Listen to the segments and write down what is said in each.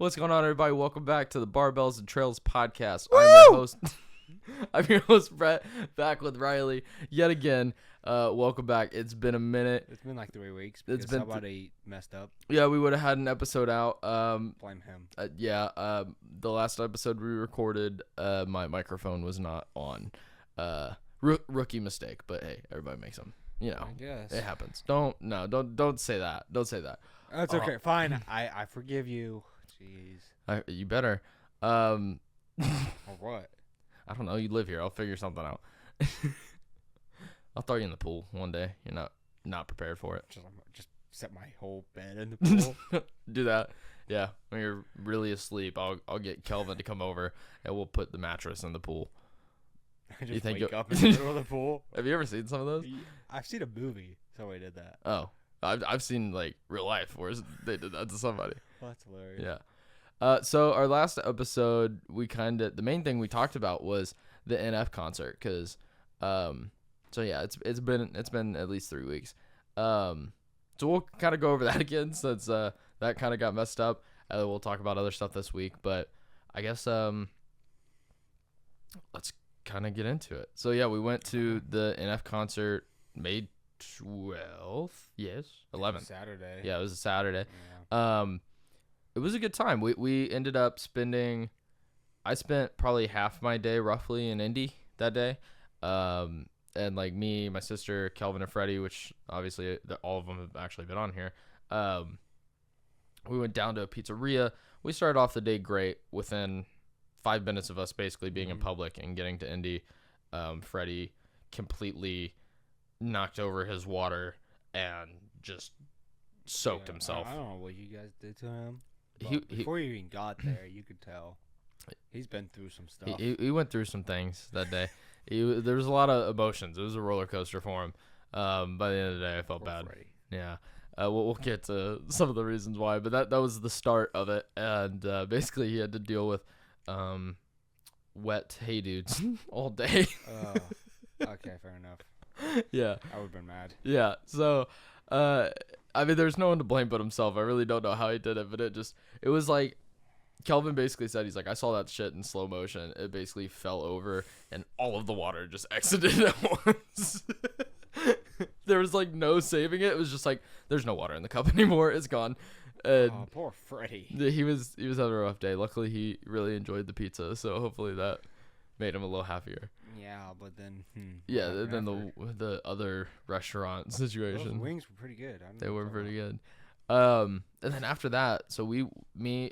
What's going on, everybody? Welcome back to the Barbells and Trails Podcast. Woo! I'm your host. I'm your host, Bret, back with Riley yet again. Welcome back. It's been a minute. It's been like 3 weeks because somebody messed up. Yeah, we would have had an episode out. Blame him. The last episode we recorded, my microphone was not on. Rookie mistake, but hey, everybody makes them. You know, I guess it happens. Don't say that. Don't say that. That's okay. Fine. I forgive you. Jeez. You better. Or what? I don't know. You live here. I'll figure something out. I'll throw you in the pool one day. You're not prepared for it. Just set my whole bed in the pool. Do that. Yeah. When you're really asleep, I'll get Kelvin to come over and we'll put the mattress in the pool. I just wake up in the middle of the pool. Have you ever seen some of those? I've seen a movie. Somebody did that. Oh, I've seen like real life where they did that to somebody. Well, that's hilarious. Yeah. So our last episode, the main thing we talked about was the NF concert, because, so yeah, it's been at least 3 weeks. So we'll kind of go over that again since that kind of got messed up. We'll talk about other stuff this week, but I guess let's kind of get into it. So yeah, we went to the NF concert May 12th. Yes, 11th. Saturday. Yeah, it was a Saturday. Yeah. It was a good time. We ended up I spent probably half my day roughly in Indy that day. And like me, my sister, Kelvin, and Freddie, which obviously all of them have actually been on here. We went down to a pizzeria. We started off the day great. Within 5 minutes of us basically being in public and getting to Indy, Freddie completely knocked over his water and just soaked himself. I don't know what you guys did to him. Before you even got there, you could tell he's been through some stuff. He went through some things that day. There was a lot of emotions. It was a roller coaster for him. By the end of the day, I felt bad. Freddie. Yeah. We'll get to some of the reasons why, but that was the start of it. And basically, he had to deal with wet hey dudes all day. Okay, fair enough. Yeah. I would have been mad. Yeah. So, I mean, there's no one to blame but himself. I really don't know how he did it, but it was like, Kelvin basically said, he's like, I saw that shit in slow motion. It basically fell over and all of the water just exited at once. There was like no saving it. It was just like, there's no water in the cup anymore. It's gone. And poor Freddie. he was having a rough day. Luckily, he really enjoyed the pizza, so hopefully that made him a little happier. Yeah, but then then the other restaurant situation. Those wings were pretty good. They were pretty good. And then after that, so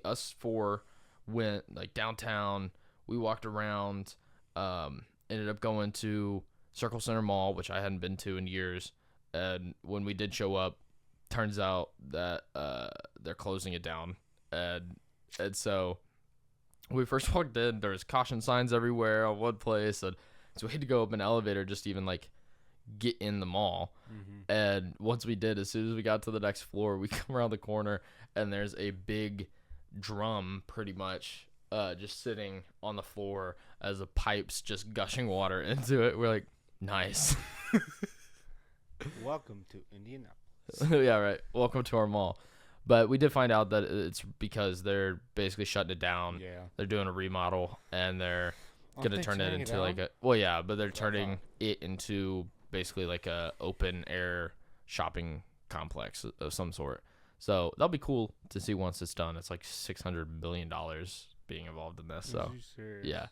us four went like downtown. We walked around, ended up going to Circle Center Mall, which I hadn't been to in years. And when we did show up, turns out that they're closing it down. And so when we first walked in, there was caution signs everywhere on one place, and so we had to go up an elevator just to even like get in the mall. And once we did, as soon as we got to the next floor, we come around the corner and there's a big drum pretty much just sitting on the floor as the pipes just gushing water into it. We're like, nice. Welcome to Indianapolis. Yeah, right. Welcome to our mall. But we did find out that it's because they're basically shutting it down. Yeah. They're doing a remodel and they're going to turn it into but they're turning it into basically like a open air shopping complex of some sort. So that'll be cool to see once it's done. It's like $600 million being involved in this. So yeah.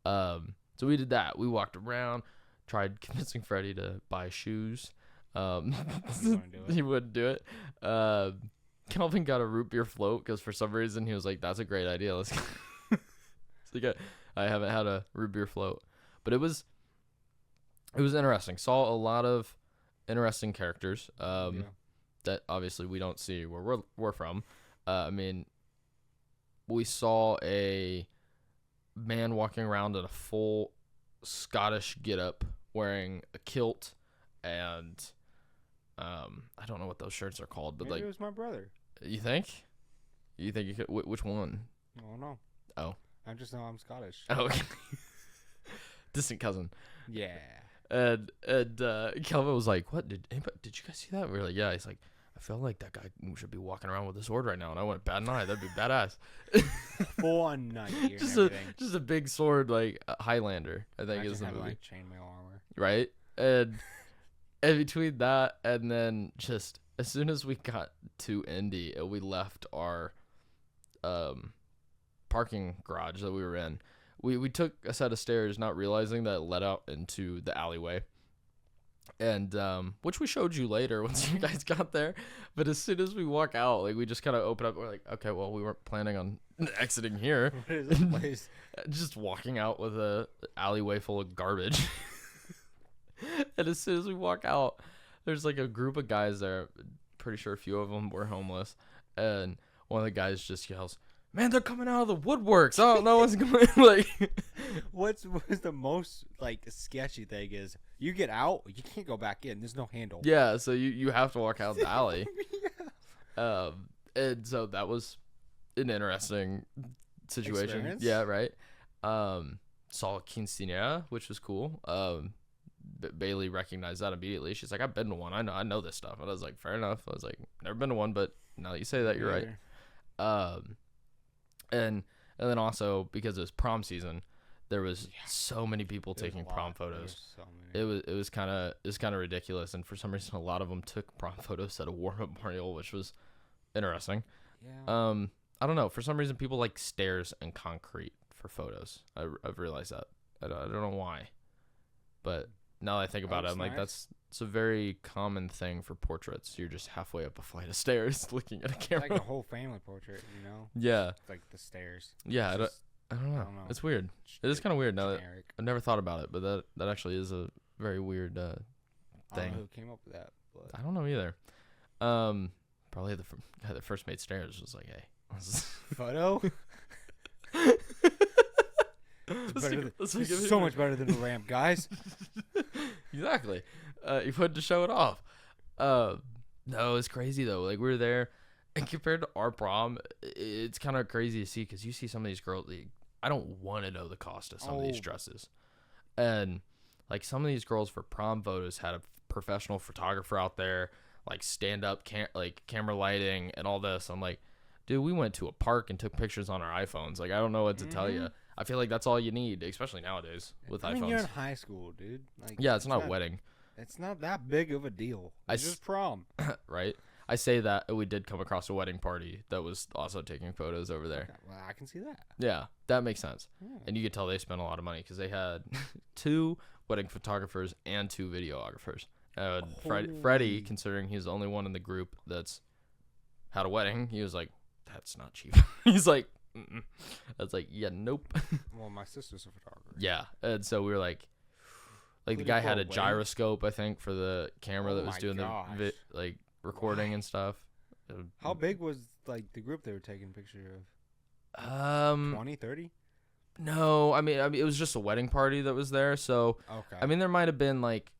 Wow. So we did that. We walked around, tried convincing Freddie to buy shoes. He wouldn't do it. Kelvin got a root beer float because for some reason he was like, "That's a great idea. Let's." So I haven't had a root beer float, but it was interesting. Saw a lot of interesting characters that obviously we don't see where we're from. I mean, we saw a man walking around in a full Scottish getup, wearing a kilt, and I don't know what those shirts are called, but Maybe it was my brother. You think? You think you could? Which one? I don't know. Oh. I just know I'm Scottish. Oh, okay. Distant cousin. Yeah. And Kelvin was like, "What did you guys see that?" We were like, "Yeah." He's like, "I feel like that guy should be walking around with a sword right now, and I went bat an eye. That'd be badass. Full on knight gear just and a everything. big sword, like Highlander, I think Imagine is the having, movie, like chainmail armor. right? And between that and then just as soon as we got to Indy and we left our parking garage that we were in, we took a set of stairs, not realizing that it led out into the alleyway. And which we showed you later once you guys got there. But as soon as we walk out, like we just kind of open up. We're like, okay, well, we weren't planning on exiting here. What is this place? Just walking out with a alleyway full of garbage. And as soon as we walk out, there's like a group of guys there. Pretty sure a few of them were homeless. And one of the guys just yells, "Man, they're coming out of the woodworks. I don't know what's going on." Like, What's the most like sketchy thing is you get out, you can't go back in. There's no handle. yeah, so you have to walk out the alley. Yeah. And so that was an interesting situation. Experience? Yeah, right. Saw quinceañera, which was cool. Bailey recognized that immediately. She's like, "I've been to one. I know this stuff." And I was like, "Fair enough." I was like, "Never been to one, but now that you say that, you're right." And then also because it was prom season, there was so many people taking prom photos. So many. It was kind of ridiculous, and for some reason, a lot of them took prom photos at a war memorial, which was interesting. Yeah. I don't know. For some reason, people like stairs and concrete for photos. I've realized that. I don't know why, but now that I think about it, I'm like, it's a very common thing for portraits. You're just halfway up a flight of stairs looking at a camera. It's like a whole family portrait, you know? Yeah. It's like the stairs. Yeah. I Just- don't know. I don't know. It's weird. It is kind of weird now that generic. I've never thought about it, but that actually is a very weird I don't thing. know who came up with that, but I don't know either. Probably the guy that first made stairs was like, "Hey, photo. let's make it so much better than the ramp, guys. Exactly. You put to show it off. No, it's crazy though. Like we were there, and compared to our prom, it's kind of crazy to see because you see some of these girls. I don't want to know the cost of some of these dresses, and like some of these girls for prom photos had a professional photographer out there, like stand up camera lighting and all this. I'm like, dude, we went to a park and took pictures on our iPhones. Like I don't know what to tell you. I feel like that's all you need, especially nowadays with I iPhones. mean, you're in high school, dude. Like, Yeah, it's not a wedding. It's not that big of a deal. It's just prom. Right? I say that we did come across a wedding party that was also taking photos over there. Okay, well, I can see that. Yeah, that makes sense. Yeah. And you could tell they spent a lot of money because they had 2 wedding photographers and 2 videographers. Freddie, considering he's the only one in the group that's had a wedding, he was like, "That's not cheap." He's like, "Mm-mm." I was like, "Yeah, nope." Well, my sister's a photographer. Yeah, and so we were like the Including guy for had a a wedding? gyroscope, I think, for the camera Oh that was my doing gosh. the recording and stuff. How big was like the group they were taking a picture of? 20, 30? No, I mean it was just a wedding party that was there, so Okay. I mean there might have been like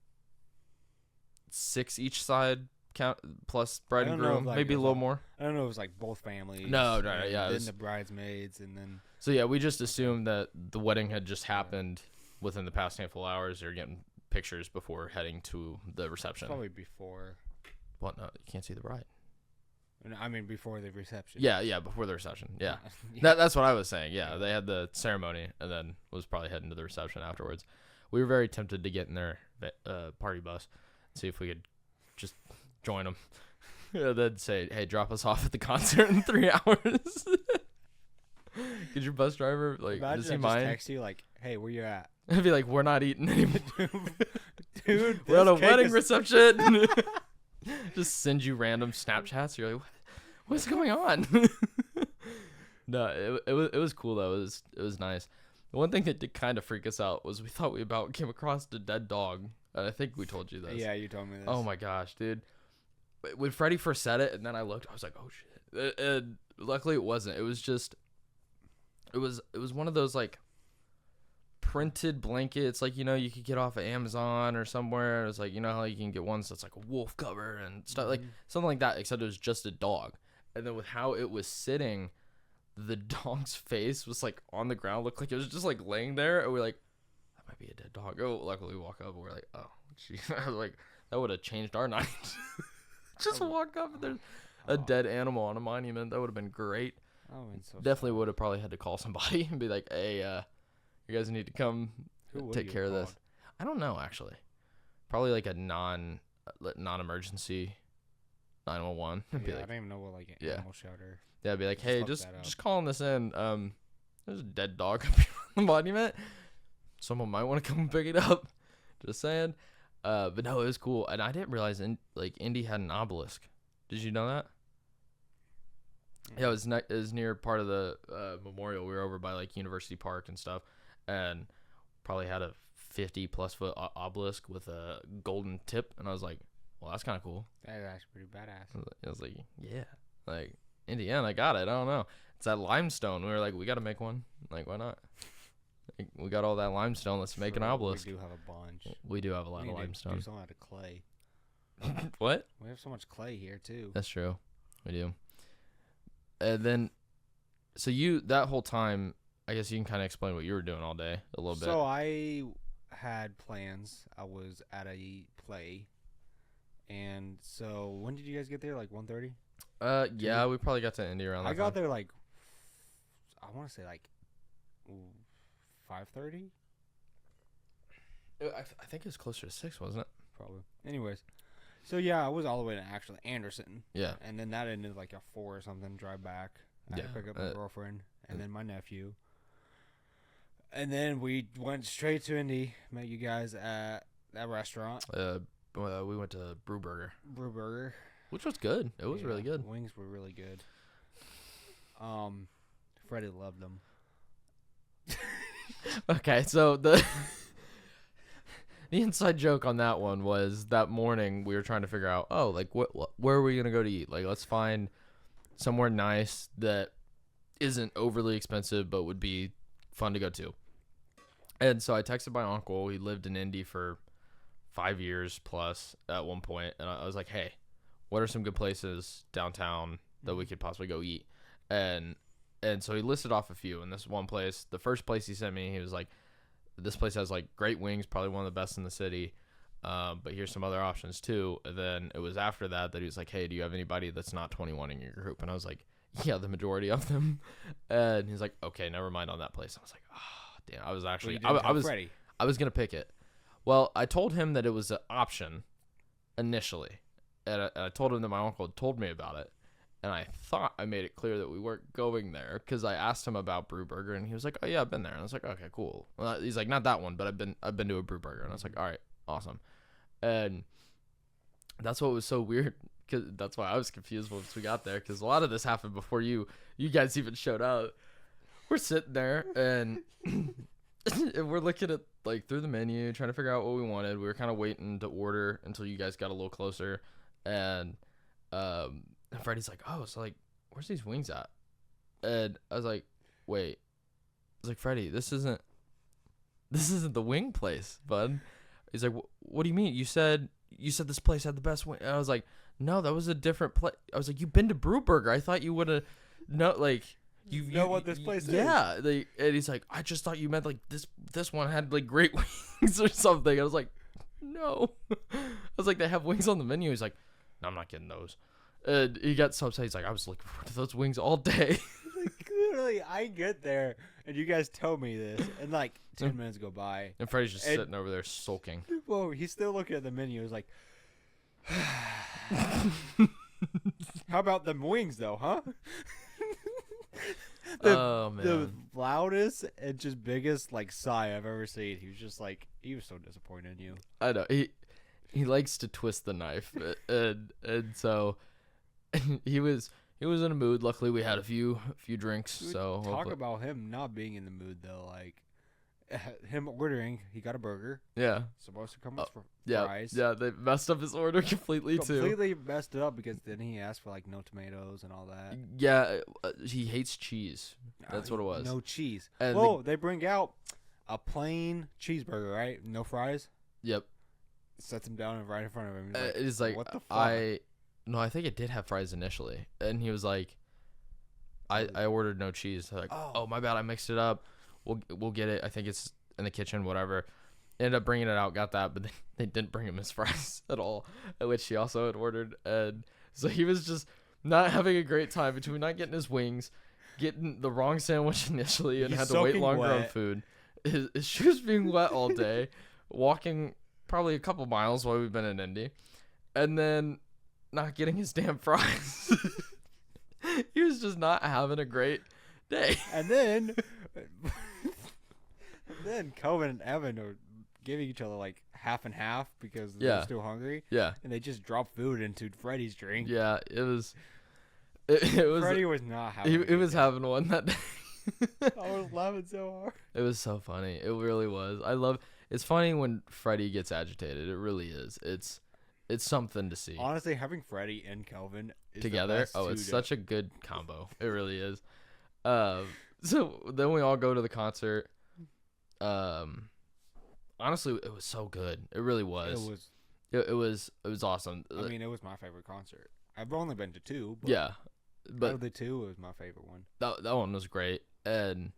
6 each side count plus bride I and don't know groom, if, like, maybe it a was little like- more. I don't know if it was like both families. No, and yeah, it then was- the bridesmaids, and then So yeah, we just assumed that the wedding had just happened within the past handful of hours. They're getting pictures before heading to the reception. probably before. What? No, you can't see the bride. I mean, before the reception. Yeah, before the reception. Yeah. Yeah. That's what I was saying. Yeah, they had the ceremony and then was probably heading to the reception afterwards. We were very tempted to get in their party bus, see if we could just join them. And then say, "Hey, drop us off at the concert in 3 hours." Could your bus driver Imagine does he I just mind? text you like, "Hey, where you at?" I'd be like, "We're not eating anymore, Dude, we're at a this cake wedding is- reception." Just send you random Snapchats. You're like, "What's going on?" No, it was cool though. It was nice. The one thing that did kind of freak us out was we thought we about came across a dead dog. And I think we told you this. Yeah, you told me this. Oh my gosh, dude. When Freddie first said it, and then I looked, I was like, "Oh shit!" And luckily, it wasn't. It was just, it was one of those like printed blankets, like you could get off of Amazon or somewhere. It was like how you can get ones that's like a wolf cover and stuff like something like that. Except it was just a dog, and then with how it was sitting, the dog's face was like on the ground, looked like it was just like laying there, and we're like, "That might be a dead dog." Oh, luckily we walk up, and we're like, "Oh, geez." I was like, that would have changed our night. Just walk up and there's a dead animal on a monument. That would have been great. Oh, so Definitely would have probably had to call somebody and be like, hey, you guys need to come take care of this. I don't know, actually. Probably like a non-emergency 911. Yeah, Be like, I don't even know what like an animal shelter. Yeah, be like, hey, just calling this in. There's a dead dog up here on the monument. Someone might want to come pick it up. Just saying. But no, it was cool, and I didn't realize Indy had an obelisk. Did you know that? Yeah, it was near part of the memorial. We were over by like University Park and stuff, and probably had a 50+ foot obelisk with a golden tip, and I was like, well, that's kind of cool. That's actually pretty badass. I was like, yeah, like Indiana, I got it. I don't know. It's that limestone. We were like, we got to make one. Like, why not? We got all that limestone. Let's make an obelisk. We do have a bunch. We do have a lot of limestone. We do something out of clay. What? We have so much clay here too. That's true. We do. And then, so that whole time, I guess you can kind of explain what you were doing all day a little bit. So I had plans. I was at a play, and so when did you guys get there? Like 1:30? Yeah, we probably got to Indy around that I got there like, I want to say like 5:30. I think it was closer to 6, wasn't it? Probably. Anyways, so yeah, I was all the way to actually Anderson. Yeah. And then that ended like a 4 or something drive back. I had to pick up my girlfriend and then my nephew. And then we went straight to Indy. Met you guys at that restaurant. We went to Brewburger, which was good. It was really good. Wings were really good. Freddie loved them. Okay, so the inside joke on that one was that morning we were trying to figure out, where are we gonna go to eat? Like, let's find somewhere nice that isn't overly expensive but would be fun to go to. And so I texted my uncle. He lived in Indy for 5 years plus at one point, and I was like, hey, what are some good places downtown that we could possibly go eat? And so he listed off a few, and this one place, the first place he sent me, he was like, this place has like great wings, probably one of the best in the city, but here's some other options too. And then it was after that he was like, hey, do you have anybody that's not 21 in your group? And I was like, yeah, the majority of them. And he's like, okay, never mind on that place. I was like, oh, damn. I was actually, I was going to pick it. Well, I told him that it was an option initially, and I told him that my uncle had told me about it. And I thought I made it clear that we weren't going there because I asked him about Brewburger, and he was like, "Oh yeah, I've been there." And I was like, "Okay, cool." Well, he's like, "Not that one, but I've been to a Brewburger." And I was like, "All right, awesome." And that's what was so weird, because that's why I was confused once we got there, because a lot of this happened before you guys even showed up. We're sitting there and we're looking at like through the menu, trying to figure out what we wanted. We were kind of waiting to order until you guys got a little closer, and Freddie's like, oh, so like, where's these wings at? And I was like, wait. I was like, Freddie, this isn't the wing place, bud. He's like, what do you mean? You said this place had the best wing. And I was like, no, that was a different place. I was like, you've been to Brewburger. I thought you would have know, like, you know what this place is. Yeah. And he's like, I just thought you meant like this one had like great wings or something. I was like, no. I was like, they have wings on the menu. He's like, no, I'm not getting those. And he got so upset. He's like, I was looking forward to those wings all day. Like, literally, I get there, and you guys tell me this, and like 10 minutes go by. And Freddie's just sitting over there sulking. Well, he's still looking at the menu. He's like, how about them wings, though, huh? Oh, man. The loudest and just biggest like sigh I've ever seen. He was just like, he was so disappointed in you. I know. He likes to twist the knife. and so he was in a mood. Luckily, we had a few drinks. So talk about him not being in the mood though. Like him ordering, he got a burger. Yeah, supposed to come with fries. Yeah, they messed up his order completely messed it up because then he asked for like no tomatoes and all that. Yeah, he hates cheese. That's what it was. No cheese. And they bring out a plain cheeseburger, right? No fries. Yep. Sets him down right in front of him. It's like, what the fuck? I think it did have fries initially, and he was like, I ordered no cheese. Like, oh my bad, I mixed it up. We'll get it. I think it's in the kitchen, whatever. ended up bringing it out, got that, but they didn't bring him his fries at all, which he also had ordered. And so he was just not having a great time between not getting his wings, getting the wrong sandwich initially, and had to wait longer on food. His shoes being wet all day, walking probably a couple miles while we've been in Indy, and then not getting his damn fries. He was just not having a great day. And then Kelvin and Evan are giving each other like half and half because they're still hungry. Yeah. And they just dropped food into Freddie's drink. Yeah, it was. Freddie was not having. He was having one that day. I was laughing so hard. It was so funny. It really was. It's funny when Freddie gets agitated. It really is. It's something to see. Honestly, having Freddie and Kelvin together, it's such a good combo. It really is. So then we all go to the concert. Honestly, it was so good. It really was. It was awesome. I mean, it was my favorite concert. I've only been to two. But yeah, but out of the two, it was my favorite one. That one was great, and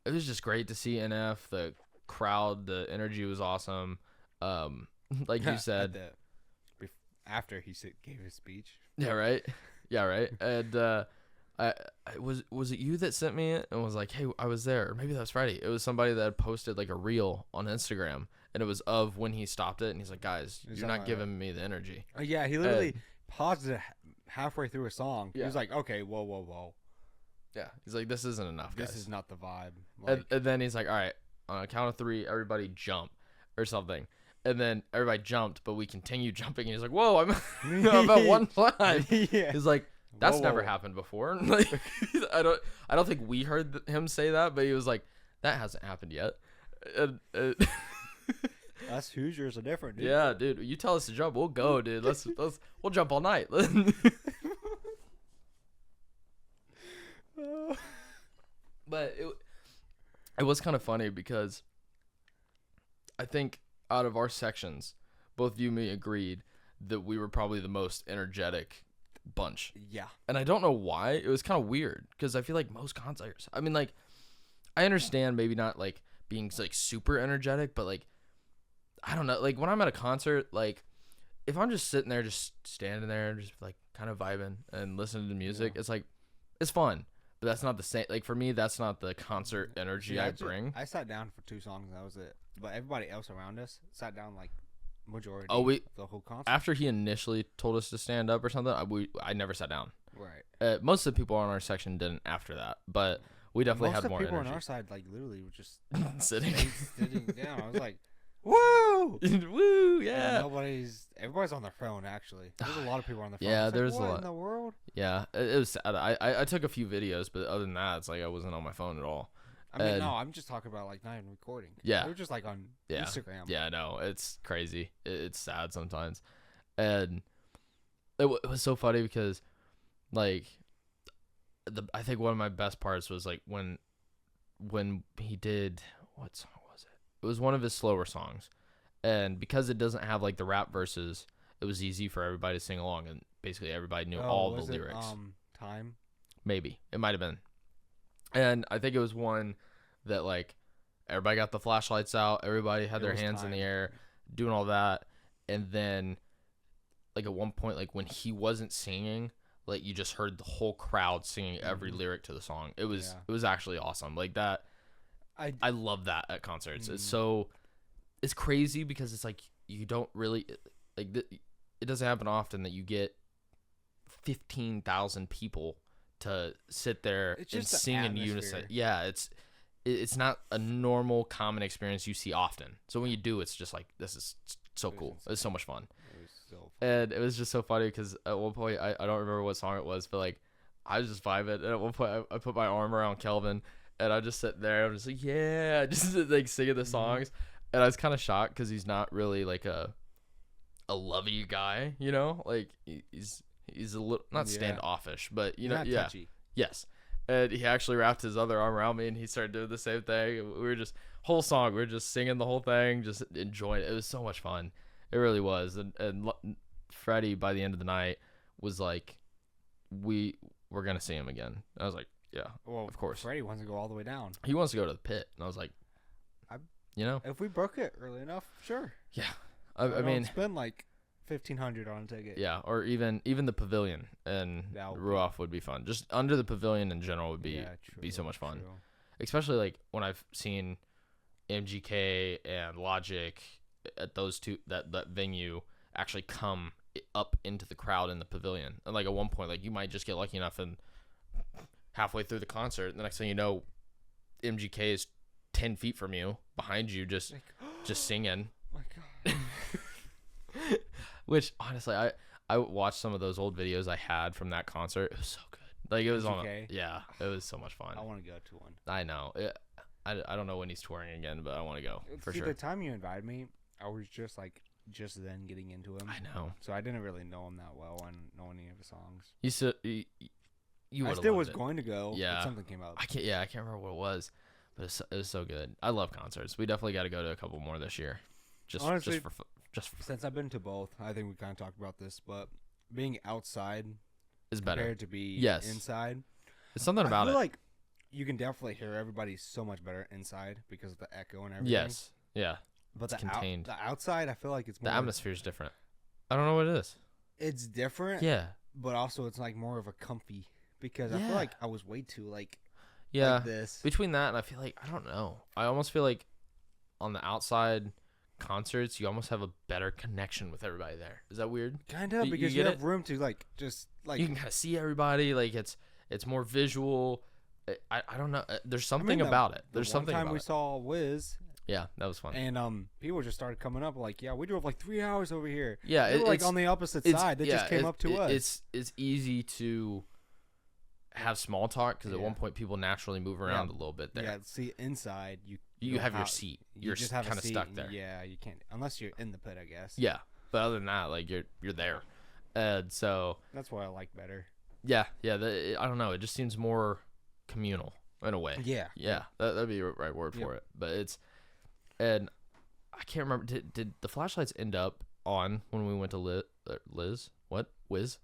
it was just great to see NF. The crowd, the energy was awesome. Like you said, after he gave his speech. Yeah, right. Yeah, right. And was it you that sent me it and was like, hey, I was there? Or maybe that was Friday. It was somebody that had posted like a reel on Instagram, and it was of when he stopped it, and he's like, guys, you're not giving me the energy. Yeah, he literally paused it halfway through a song. Yeah. He was like, okay, whoa. Yeah, he's like, this isn't enough, guys. This is not the vibe. Like, and then he's like, all right, on a count of 3, everybody jump or something. And then everybody jumped, but we continued jumping. And he's like, whoa, I'm at one time. Yeah. He's like, that's never happened before. Like, I don't think we heard him say that, but he was like, that hasn't happened yet. Us Hoosiers are different, dude. Yeah, dude. You tell us to jump, we'll go, dude. We'll jump all night. But it was kind of funny because I think out of our sections, both you and me agreed that we were probably the most energetic bunch. Yeah. And I don't know why. It was kind of weird because I feel like most concerts, I mean, like, I understand maybe not like being like super energetic, but like, I don't know, like when I'm at a concert, like if I'm just sitting there, just standing there, just like kind of vibing and listening to music, it's like, it's fun. But that's not the same. Like for me, that's not the concert energy I bring. I sat down for 2 songs and that was it. But everybody else around us sat down like majority of the whole concert. After he initially told us to stand up or something, I never sat down. Right. Most of the people on our section didn't after that, but we definitely had more energy. Most of the people on our side like literally were just sitting down. I was like, woo! Woo, yeah. Everybody's on their phone, actually. There's a lot of people on their phone. Yeah, there's a lot. What in the world? Yeah, it was sad. I took a few videos, but other than that, it's like I wasn't on my phone at all. I mean, no, I'm just talking about like not even recording. Yeah. They're just like on Instagram. Yeah, I know. It's crazy. It's sad sometimes. And it was so funny because like I think one of my best parts was like when he did, what song was it? It was one of his slower songs. And because it doesn't have like the rap verses, it was easy for everybody to sing along, and basically everybody knew all the lyrics. Time? Maybe. It might have been. And I think it was one that like everybody got the flashlights out, everybody had their hands in the air, doing all that. And then like at one point, like when he wasn't singing, like you just heard the whole crowd singing every lyric to the song. It was actually awesome. Like that. I love that at concerts. It's crazy because it's like you don't really like it doesn't happen often that you get 15,000 people to sit there and sing in unison. Yeah, it's not a normal common experience you see often. So when you do, it's just like, this is so cool. It's so much fun. And it was just so funny because at one point I don't remember what song it was, but like I was just vibing, and at one point I put my arm around Kelvin and I just sit there. I'm just like, yeah, just like singing the songs. And I was kind of shocked because he's not really like a lovey guy, you know, like he's a little not standoffish, but you know, touchy. Yes. And he actually wrapped his other arm around me and he started doing the same thing. We were just whole song, we were just singing the whole thing, just enjoying it. It was so much fun. It really was. And Freddie by the end of the night was like, we're gonna see him again. And I was like, yeah, well, of course. Freddie wants to go all the way down. He wants to go to the pit, and I was like, You know, if we broke it early enough, sure. Yeah, I mean, spend like $1,500 on a ticket. Yeah, or even the pavilion and Ruoff would be fun. Just under the pavilion in general would be so much fun. True. Especially like when I've seen MGK and Logic at those two that venue actually come up into the crowd in the pavilion. And like at one point, like you might just get lucky enough and halfway through the concert, the next thing you know, MGK is 10 feet from you, behind you, just singing. Oh my God. Which honestly, I watched some of those old videos I had from that concert. It was so good. Like it was it was so much fun. I want to go to one. I know. I don't know when he's touring again, but I want to go for sure. The time you invited me, I was just then getting into him. I know. So I didn't really know him that well and know any of his songs. I still was going to go. Yeah. But something came up. I can't remember what it was, but it was so good. I love concerts. We definitely got to go to a couple more this year. Honestly, just for since I've been to both, I think we kind of talked about this, but being outside is better compared to be inside. It's something about it. I feel like you can definitely hear everybody so much better inside because of the echo and everything. Yes. Yeah. But it's contained. The outside, I feel like it's more... The atmosphere is different. I don't know what it is. It's different. Yeah. But also it's like more of a comfy because I feel like I was way too like this. Between that and I feel like, I don't know. I almost feel like on the outside concerts, you almost have a better connection with everybody there. Is that weird? Kind of, because you have room to just you can kind of see everybody. Like it's more visual. I don't know. There's something about it. There's something about it. One time we saw Wiz. Yeah, that was fun. And people just started coming up like, yeah, we drove like 3 hours over here. Yeah, they were like on the opposite side. They just came up to us. It's easy to have small talk because at one point people naturally move around a little bit there. Yeah, see, inside you have your seat. You're just kind of stuck there. Yeah, you can't unless you're in the pit, I guess. Yeah, but other than that, like you're there, and so that's what I like better. Yeah. I don't know. It just seems more communal in a way. Yeah. That'd be the right word for it. But and I can't remember. Did the flashlights end up on when we went to Liz? What? Wiz?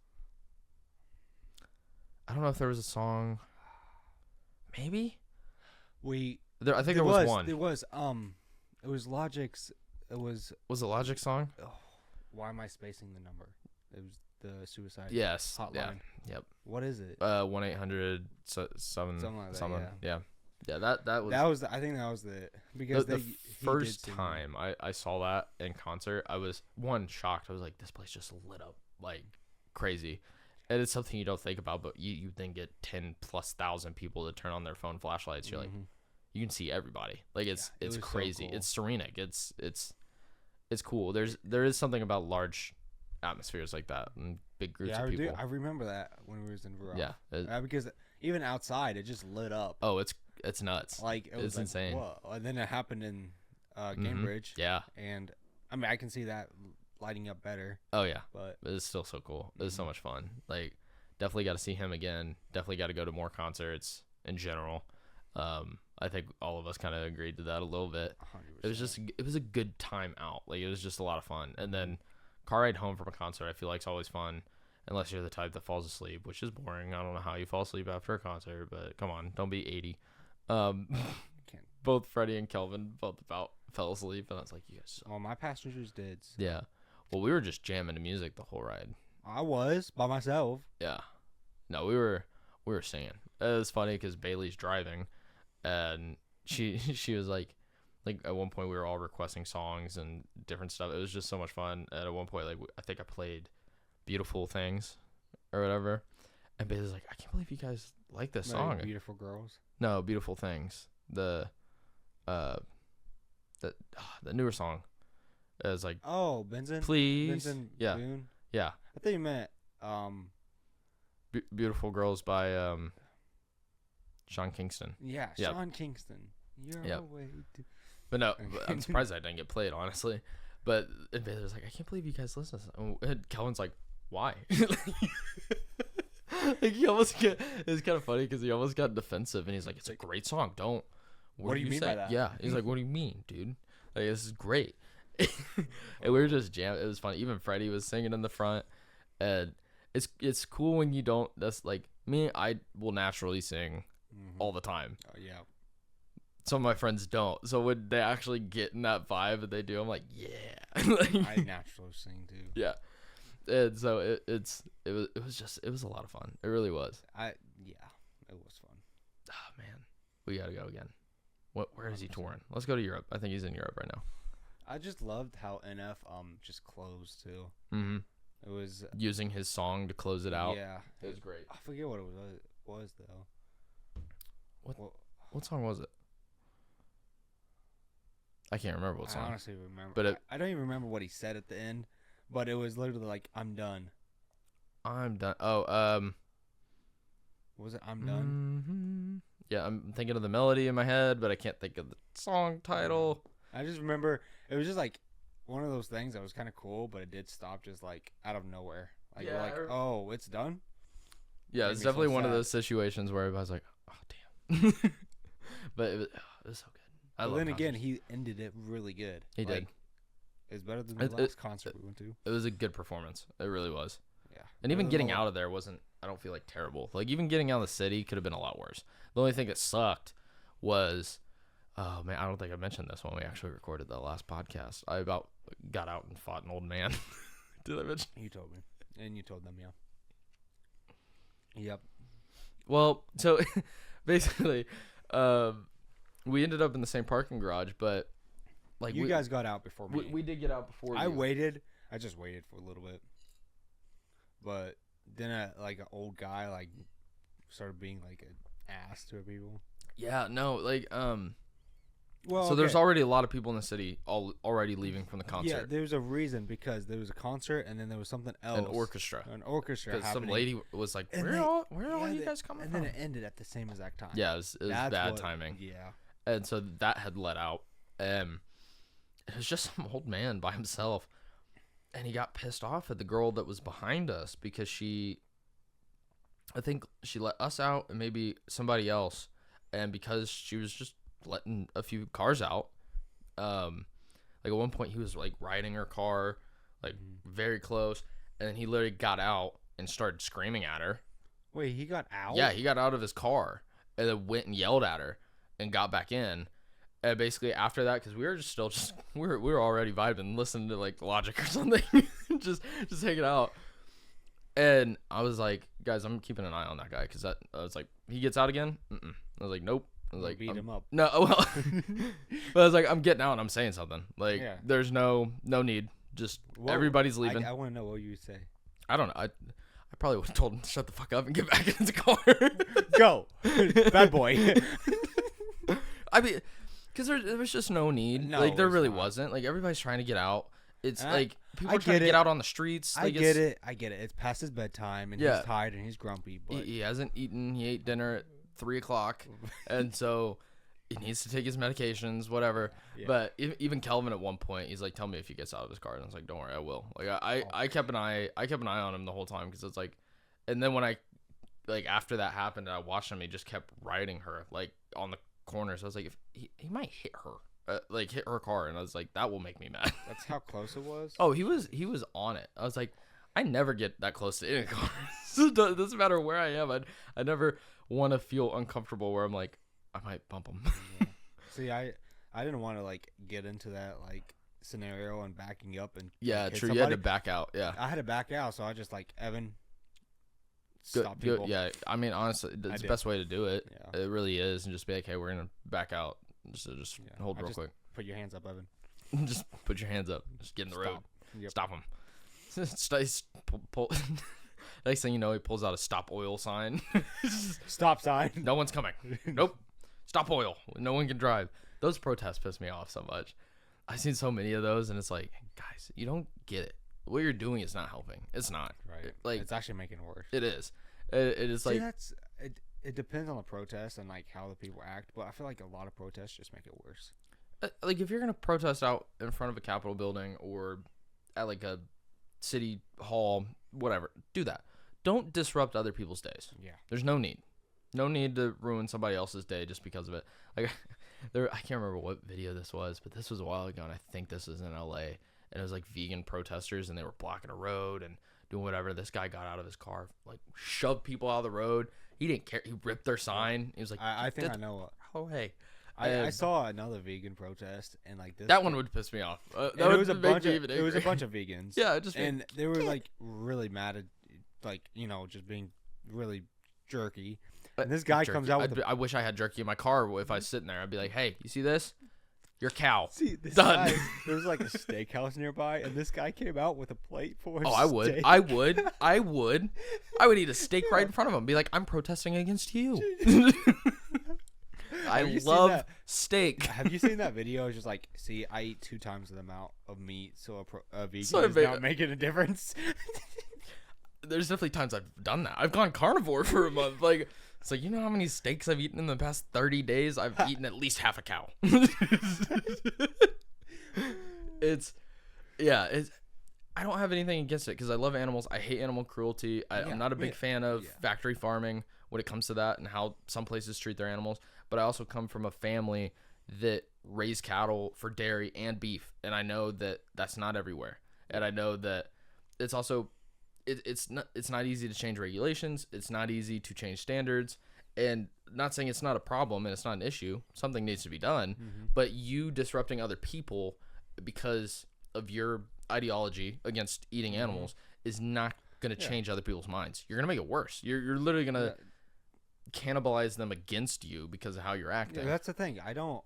I don't know if there was a song. Maybe. I think there was one. It was Logic's. Was it Logic's song? Oh, why am I spacing the number? It was the suicide. Yes. Hotline. Yeah. Yep. What is it? 1-800 something like that. Yeah. Yeah. That was. I think that was because the first time I saw that in concert, I was shocked. I was like, this place just lit up like crazy. And it's something you don't think about, but you then get 10,000+ people to turn on their phone flashlights. You're like, you can see everybody. Like it's crazy. So cool. It's serenic. It's cool. There is something about large atmospheres like that and big groups of people. I remember that when we was in Verona. Yeah. Because even outside, it just lit up. Oh, it's nuts. Like it was insane. Whoa. And then it happened in Cambridge. Yeah. And I mean, I can see that lighting up better. Oh yeah, but it's still so cool. It's so much fun. Like definitely got to see him again. Definitely got to go to more concerts in general. I think all of us kind of agreed to that a little bit. 100%. It was a good time out. Like it was just a lot of fun. And then car ride home from a concert, I feel like it's always fun, unless you're the type that falls asleep, which is boring. I don't know how you fall asleep after a concert, but come on, don't be 80. Both Freddie and Kelvin both about fell asleep, and I was like, you guys. Well, my passengers did. So. Yeah. Well, we were just jamming to music the whole ride. I was by myself. Yeah. No, we were singing. It was funny because Bailey's driving, and she was like at one point we were all requesting songs and different stuff. It was just so much fun. And at one point, like I think I played "Beautiful Things" or whatever, and Bailey's like, I can't believe you guys like this song. Beautiful Girls. No, "Beautiful Things." The newer song. It was like, oh, Benson, please, Benson yeah, Boone? Yeah. I thought you meant Beautiful Girls by Sean Kingston. Yeah, yep. Sean Kingston. Your way to... But no, I'm surprised I didn't get played, honestly. But Bailey was like, I can't believe you guys listen to this. And Kelvin's like, why? Like he almost it was kind of funny because he almost got defensive, and he's like, it's a great song. What do you mean by that? Yeah. He's like, what do you mean, dude? Like, this is great. And we were just jamming. It was funny. Even Freddie was singing in the front. And it's cool when you don't. That's like me. I will naturally sing all the time. Oh yeah. some of my friends don't. So when they actually get in that vibe and they do, I'm like, yeah. I naturally sing too. Yeah. And so it was a lot of fun. It really was. It was fun. Oh man, we gotta go again. Where is he touring? Let's go to Europe. I think he's in Europe right now. I just loved how NF just closed too. Mm-hmm. It was using his song to close it out. Yeah, it was great. I forget what it was though. What song was it? I can't remember what song. I honestly remember, but I don't even remember what he said at the end. But it was literally like, "I'm done." I'm done. Oh, was it "I'm done"? Mm-hmm. Yeah, I'm thinking of the melody in my head, but I can't think of the song title. I just remember it was just like one of those things that was kind of cool, but it did stop just like out of nowhere. Like, yeah, oh, it's done. Yeah, it's definitely one of those situations where everybody's like, "Oh, damn!" But it was so good. But then again, he ended it really good. He did. It's better than the last concert we went to. It was a good performance. It really was. Yeah. And even getting out of there wasn't, I don't feel like, terrible. Like, even getting out of the city could have been a lot worse. The only thing that sucked was, oh, man, I don't think I mentioned this when we actually recorded the last podcast. I about got out and fought an old man. Did I mention? You told me. And you told them, yeah. Yep. Well, so, basically, we ended up in the same parking garage, but like you guys got out before me. We did get out before I waited. I just waited for a little bit. But then an old guy started being like an ass to people. Yeah, no, like well, so there's already a lot of people in the city already leaving from the concert. Yeah, there's a reason because there was a concert and then there was something else. An orchestra happening. Some lady was like, where are all you guys coming from? And then it ended at the same exact time. Yeah, it was bad timing. Yeah. And so that had let out. It was just some old man by himself. And he got pissed off at the girl that was behind us because I think she let us out and maybe somebody else. And because she was just letting a few cars out, like at one point he was like riding her car, like very close. And then he literally got out and started screaming at her. Wait, he got out? Yeah, he got out of his car and then went and yelled at her and got back in. And basically after that, because we were we were already vibing, listening to like Logic or something, just hanging out. And I was like, guys, I'm keeping an eye on that guy because I was like, he gets out again. I was like, nope. I was like, beat him up. No, well, but I was like, I'm getting out and I'm saying something. Like, there's no need. Just everybody's leaving. I want to know what you would say. I don't know. I probably would have told him to shut the fuck up and get back in his car. Go, bad boy. I mean, because there was just no need. No, like there really wasn't. Like everybody's trying to get out. It's like people are trying to get out on the streets. I get it. It's past his bedtime and he's tired and he's grumpy. But he hasn't eaten. He ate dinner at 3:00, and so he needs to take his medications, whatever. Yeah. But even Kelvin at one point, he's like, "Tell me if he gets out of his car," and I was like, "Don't worry, I will." Like I kept an eye on him the whole time because it's like, and then when after that happened, I watched him. He just kept riding her like on the corner. So I was like, if he might hit her, hit her car, and I was like, that will make me mad. That's how close it was. Oh, he was on it. I was like, I never get that close to any car. So it doesn't matter where I am. I never want to feel uncomfortable where I'm like, I might bump him. Yeah. See, I didn't want to get into that scenario and backing up and true. You had to back out. Yeah, I had to back out, so I just Evan. Stop people. Yeah, I mean honestly, it's the best way to do it. Yeah. It really is, and just be like, hey, we're gonna back out. Just hold real quick. Put your hands up, Evan. Just put your hands up. Just get in the road. Yep. Stop him. Next thing you know, he pulls out a stop oil sign. Stop sign. No one's coming. Nope. Stop oil. No one can drive. Those protests piss me off so much. I've seen so many of those, and it's like, guys, you don't get it. What you're doing is not helping. It's not. Right. It's actually making it worse. It is. It is. See, it depends on the protest and how the people act, but I feel like a lot of protests just make it worse. If you're gonna protest out in front of a Capitol building or at a city hall, whatever, do that. Don't disrupt other people's days. Yeah. There's no need. No need to ruin somebody else's day just because of it. I can't remember what video this was, but this was a while ago, and I think this was in LA. And it was vegan protesters, and they were blocking a road and doing whatever. This guy got out of his car, shoved people out of the road. He didn't care. He ripped their sign. He was like, I think I know what. Oh, hey. I saw another vegan protest, and like this. That one would piss me off. It was a bunch of vegans. Yeah, just and they were like really mad at, like, you know, just being really jerky. And this guy comes out with I wish I had jerky in my car. If I was sitting there, I'd be like, "Hey, you see this? Your cow." See, this done. Guy, there was like a steakhouse nearby, and this guy came out with a plate for a Oh, I would. steak. I would eat a steak right in front of him. Be like, "I'm protesting against you." I love steak. Have you seen that video? It's just like, see, I eat 2 times the amount of meat, so a vegan So is not making a difference. There's definitely times I've done that. I've gone carnivore for a month. Like, it's like, you know how many steaks I've eaten in the past 30 days? I've eaten at least half a cow. I don't have anything against it because I love animals. I hate animal cruelty. I'm not a big fan of factory farming when it comes to that and how some places treat their animals. But I also come from a family that raise cattle for dairy and beef. And I know that that's not everywhere. And I know that it's also... It's not easy to change regulations. It's not easy to change standards, and not saying it's not a problem and it's not an issue. Something needs to be done, but you disrupting other people because of your ideology against eating animals is not going to change other people's minds. You're going to make it worse. You're literally going to cannibalize them against you because of how you're acting. Yeah, that's the thing. I don't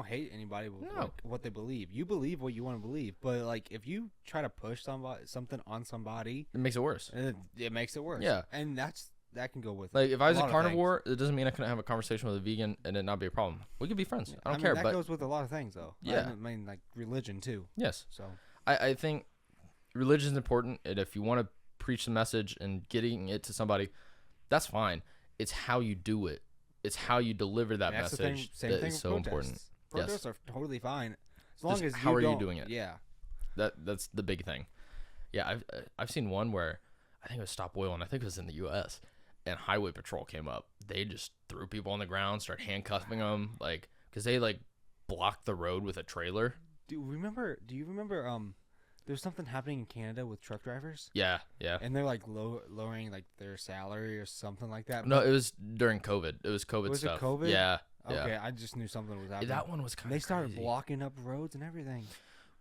hate anybody with what they believe. You believe what you want to believe, but like if you try to push something on somebody, it makes it worse. It makes it worse. Yeah, and that can go with like if I was a carnivore, it doesn't mean I couldn't have a conversation with a vegan and it not be a problem. We could be friends. I don't care. That but goes with a lot of things, though. Yeah, I mean like religion too. Yes. So I think religion is important, and if you want to preach the message and getting it to somebody, that's fine. It's how you do it. It's how you deliver that message that is so important. Protests are totally fine as long as how are you doing it? Yeah, that's the big thing. Yeah, I've seen one where I think it was Stop Oil, and I think it was in the U.S. and Highway Patrol came up. They just threw people on the ground, started handcuffing them, like because they like blocked the road with a trailer. Do you remember? There's something happening in Canada with truck drivers. Yeah. And they're like lowering like their salary or something like that. No, it was during COVID. It was COVID Was stuff. it COVID? Yeah. Okay, I just knew something was happening. That one was kind of They started crazy. blocking up roads and everything.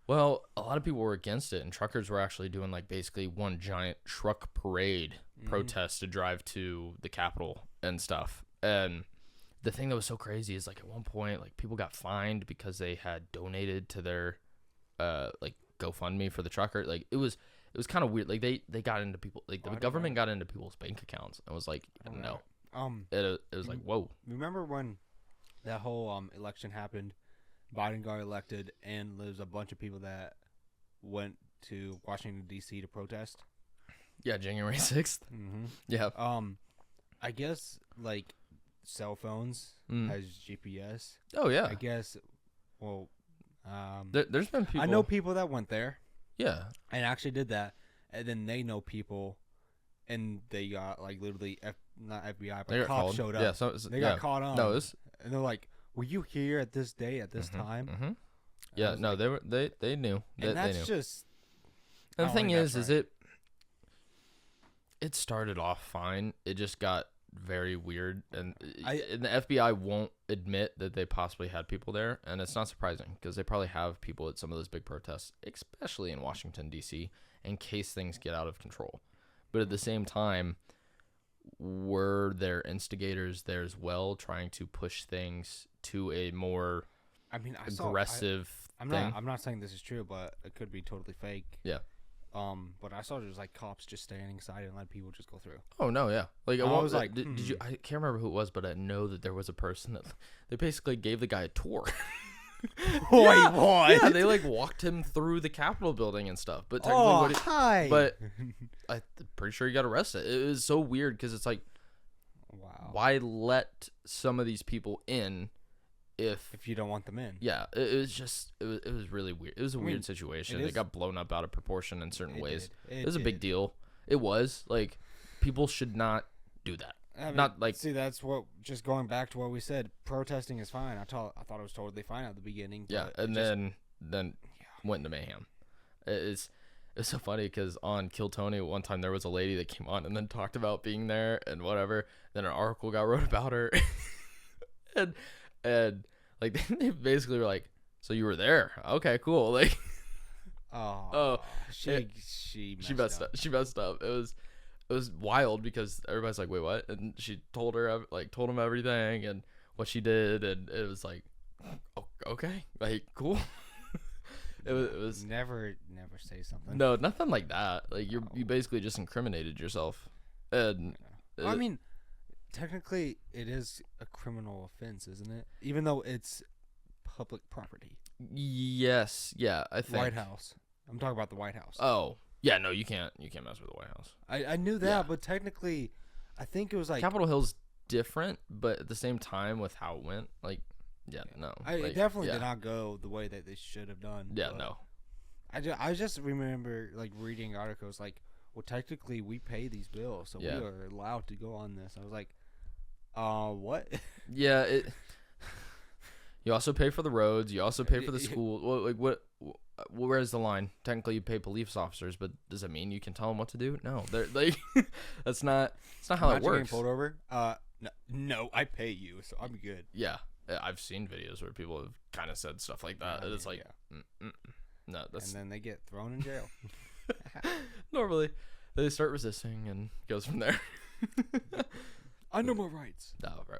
Well, a lot of people were against it, and truckers were actually doing like basically one giant truck parade protest to drive to the Capitol and stuff. And the thing that was so crazy is like at one point, like people got fined because they had donated to their like GoFundMe for the trucker. Like it was kind of weird. Like they got into people, like the government got into people's bank accounts and was like, no. It was like, whoa. Remember when that whole election happened? Biden got elected, and there's a bunch of people that went to Washington D.C. to protest. Yeah, January 6th. Mm-hmm. Yeah. I guess like cell phones has GPS. Oh yeah. I guess. Well, there's been people. I know people that went there. Yeah. And actually did that, and then they know people, and they got like literally not FBI, but cops showed up. Yeah. So they got caught on. No, and they're like, "Were you here at this day at this time?" Mm-hmm. Yeah. No, like, they knew. And that's they knew. just. And the thing is it started off fine. It just got very weird, and the FBI won't admit that they possibly had people there, and it's not surprising because they probably have people at some of those big protests, especially in Washington D.C., in case things get out of control. But at the same time, were there instigators there as well, trying to push things to a more aggressive thing? I'm not saying this is true, but it could be totally fake. Yeah. But I saw there's like cops just standing aside and let people just go through. Oh no, yeah. Like I was like, did you? I can't remember who it was, but I know that there was a person that they basically gave the guy a tour. Wait, what? Yeah, they like walked him through the Capitol building and stuff. But hi. But I'm pretty sure he got arrested. It was so weird because it's like, wow, why let some of these people in? If you don't want them in. Yeah, it was really weird. It was a weird situation. It got blown up out of proportion in certain ways. It was a big deal. It was like people should not do that. Not like that's what just going back to what we said. Protesting is fine. I thought it was totally fine at the beginning. Yeah, and then went into mayhem. It's so funny because on Kill Tony one time there was a lady that came on and then talked about being there and whatever. Then an article got wrote about her, and Like they basically were like, so you were there? Okay, cool. Like, she messed up. She messed up. It was wild because everybody's like, wait, what? And she told him everything and what she did, and it was like, oh, okay, like cool. It was never say something. No, nothing like that. Like you basically just incriminated yourself. And well, I mean, technically, it is a criminal offense, isn't it? Even though it's public property. Yes, yeah, I think. White House. I'm talking about the White House. Oh, yeah, no, you can't mess with the White House. I knew that, but technically, I think it was like Capitol Hill's different, but at the same time with how it went, like, no. It definitely did not go the way that they should have done. Yeah, no. I just remember like reading articles like, well, technically we pay these bills, so we are allowed to go on this. I was like, what? Yeah, you also pay for the roads. You also pay for the school. Well, like what? Where's the line? Technically, you pay police officers, but does that mean you can tell them what to do? No, they're like, that's not how it works. Getting pulled over? No, I pay you, so I'm good. Yeah, I've seen videos where people have kind of said stuff like that. It's like, no, that's. And then they get thrown in jail. Normally, they start resisting and goes from there. I know my rights.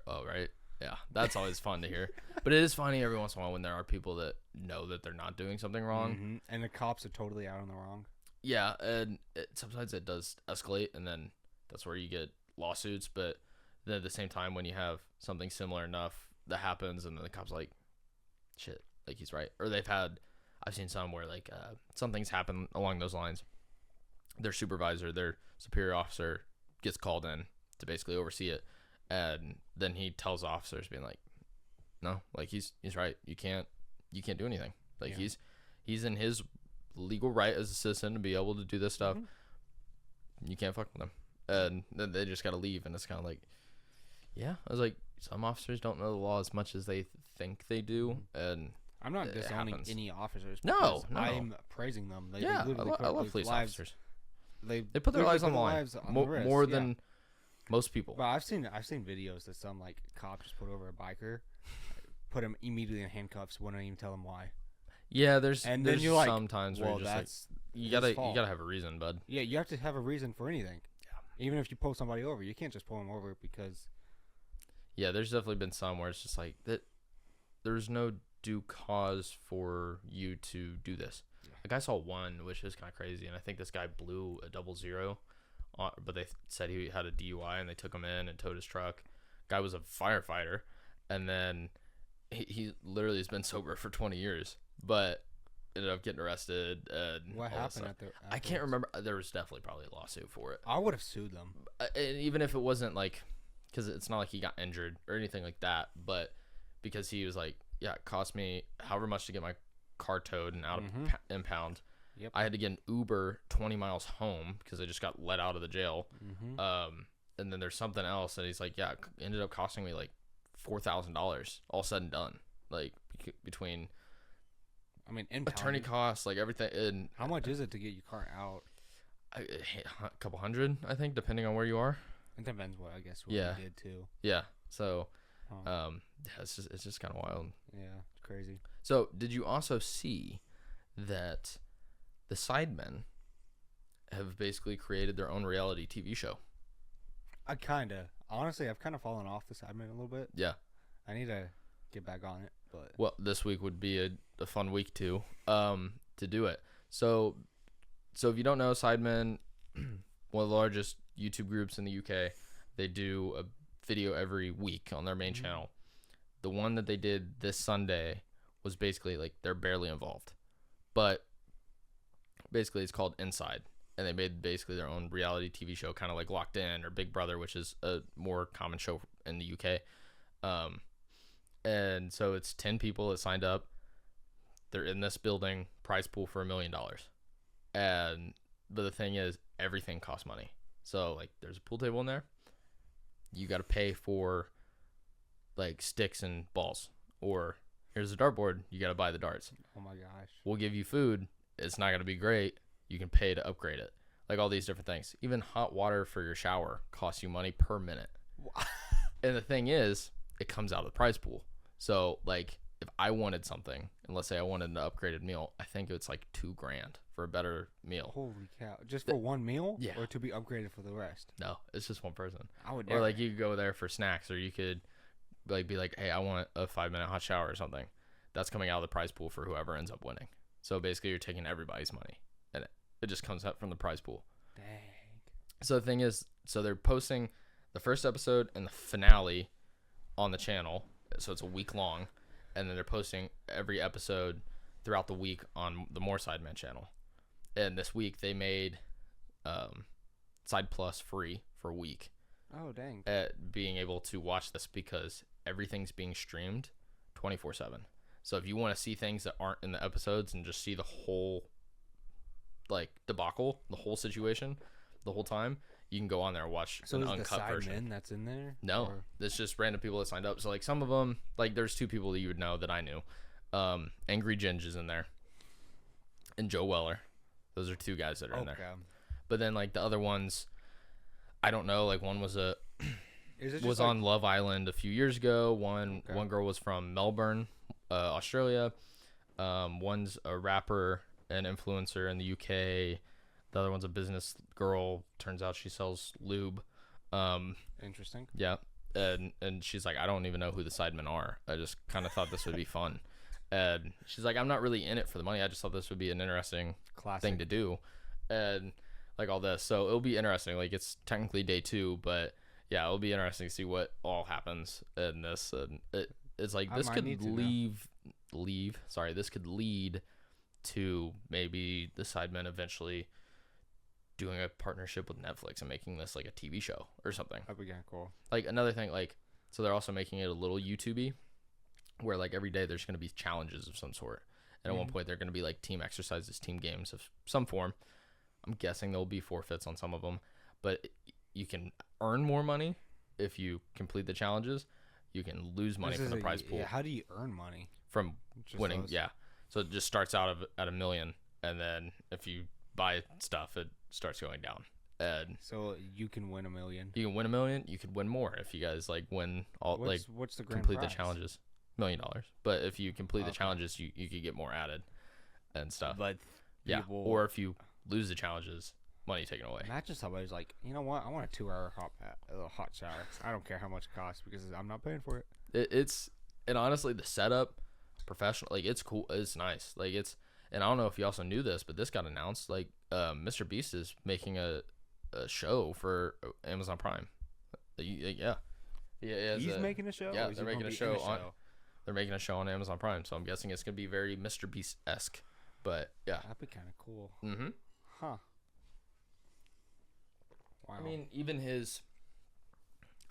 Oh, right. Yeah, that's always fun to hear. But it is funny every once in a while when there are people that know that they're not doing something wrong. Mm-hmm. And the cops are totally out on the wrong. Yeah, and sometimes it does escalate, and then that's where you get lawsuits. But then at the same time, when you have something similar enough that happens, and then the cop's like, shit, like he's right. Or I've seen some where like something's happened along those lines. Their supervisor, their superior officer gets called in to basically oversee it. And then he tells officers, being like, "No, like he's right. You can't do anything. Like he's in his legal right as a citizen to be able to do this stuff. Mm-hmm. You can't fuck with him." And then they just gotta leave. And it's kind of like, yeah. I was like, some officers don't know the law as much as they think they do. And I'm not disowning any officers. No. I'm praising them. I love police officers. They put their lives on the line more than most people. But I've seen videos that some like cops just put over a biker, put him immediately in handcuffs, wouldn't even tell him why. Yeah, there's then you're like, sometimes where you're just like, you gotta have a reason, bud. Yeah, you have to have a reason for anything. Yeah. Even if you pull somebody over, you can't just pull them over because. Yeah, there's definitely been some where it's just like that. There's no due cause for you to do this. Yeah. Like I saw one, which is kind of crazy, and I think this guy blew a 00. But they said he had a DUI, and they took him in and towed his truck. Guy was a firefighter, and then he literally has been sober for 20 years, but ended up getting arrested. And what happened I can't remember. There was definitely probably a lawsuit for it. I would have sued them. And even if it wasn't like, because it's not like he got injured or anything like that, but because he was like, yeah, it cost me however much to get my car towed and out of impound. Yep. I had to get an Uber 20 miles home because I just got let out of the jail. Mm-hmm. And then there's something else, and he's like, yeah, it ended up costing me like $4,000 all said and done. Like between, attorney costs, like everything. And how much is it to get your car out? A couple hundred, I think, depending on where you are. It depends what you did too. Yeah. So, it's just kind of wild. Yeah, it's crazy. So, did you also see that the Sidemen have basically created their own reality TV show? I've kind of fallen off the Sidemen a little bit. Yeah. I need to get back on it. But well, this week would be a fun week too, to do it. So if you don't know, Sidemen, one of the largest YouTube groups in the UK, they do a video every week on their main channel. The one that they did this Sunday was basically like they're barely involved, but basically it's called Inside, and they made basically their own reality TV show, kind of like Locked In or Big Brother, which is a more common show in the UK. And so it's 10 people that signed up. They're in this building, prize pool for $1 million. But the thing is, everything costs money. So like there's a pool table in there. You got to pay for like sticks and balls, or here's a dartboard. You got to buy the darts. Oh my gosh. We'll give you food. It's not going to be great. You can pay to upgrade it. Like all these different things. Even hot water for your shower costs you money per minute. And the thing is, it comes out of the prize pool. So like if I wanted something, and let's say I wanted an upgraded meal, I think it's like $2,000 for a better meal. Holy cow! Just for one meal, yeah, or to be upgraded for the rest? No, it's just one person. I would. Or like you could go there for snacks, or you could like be like, hey, I want a 5-minute hot shower or something. That's coming out of the prize pool for whoever ends up winning. So basically, you're taking everybody's money, and it just comes out from the prize pool. Dang. So the thing is, so they're posting the first episode and the finale on the channel, so it's a week long, and then they're posting every episode throughout the week on the More Sidemen channel. And this week they made Side Plus free for a week. Oh dang! At being able to watch this because everything's being streamed 24/7. So if you want to see things that aren't in the episodes and just see the whole like debacle, the whole situation, the whole time, you can go on there and watch an uncut version. So is the Sidemen that's in there? No, it's just random people that signed up. So like some of them, like there's 2 people that you would know that I knew. Angry Ginge is in there, and Joe Weller. Those are 2 guys that are in there. But then like the other ones, I don't know. Like one was was on Love Island a few years ago. One girl was from Melbourne, Australia. One's a rapper and influencer in the UK. The other one's a business girl. Turns out she sells lube. Interesting. Yeah. And she's like, I don't even know who the Sidemen are. I just kind of thought this would be fun. And she's like, I'm not really in it for the money. I just thought this would be an interesting thing to do. And like all this. So it'll be interesting. Like it's technically day 2, but yeah, it'll be interesting to see what all happens in this. And it's like this could this could lead to maybe the Sidemen eventually doing a partnership with Netflix and making this like a TV show or something. That'd be kind of cool. Like another thing, like, so they're also making it a little YouTube-y where like every day there's going to be challenges of some sort. And at one point they're going to be like team exercises, team games of some form. I'm guessing there'll be forfeits on some of them, but you can earn more money if you complete the challenges. You can lose money from the prize pool. Yeah, how do you earn money? From winning, yeah. So it just starts out at $1 million, and then if you buy stuff, it starts going down. And so you can win $1 million. You can win $1 million. You could win more if you guys like win all what's the grand complete prize? The challenges. $1 million. But if you complete the challenges, you could get more added and stuff. But or if you lose the challenges, money taken away. Imagine somebody's like, you know what? I want a 2-hour hot shower. I don't care how much it costs because I'm not paying for it. And honestly, the setup, professional, like it's cool. It's nice. Like and I don't know if you also knew this, but this got announced. Like Mr. Beast is making a show for Amazon Prime. Yeah. He's making a show. Yeah, they're making a show on. They're making a show on Amazon Prime, so I'm guessing it's gonna be very Mr. Beast-esque. But yeah, that'd be kind of cool. Mm-hmm. Huh. Wow. I mean, even his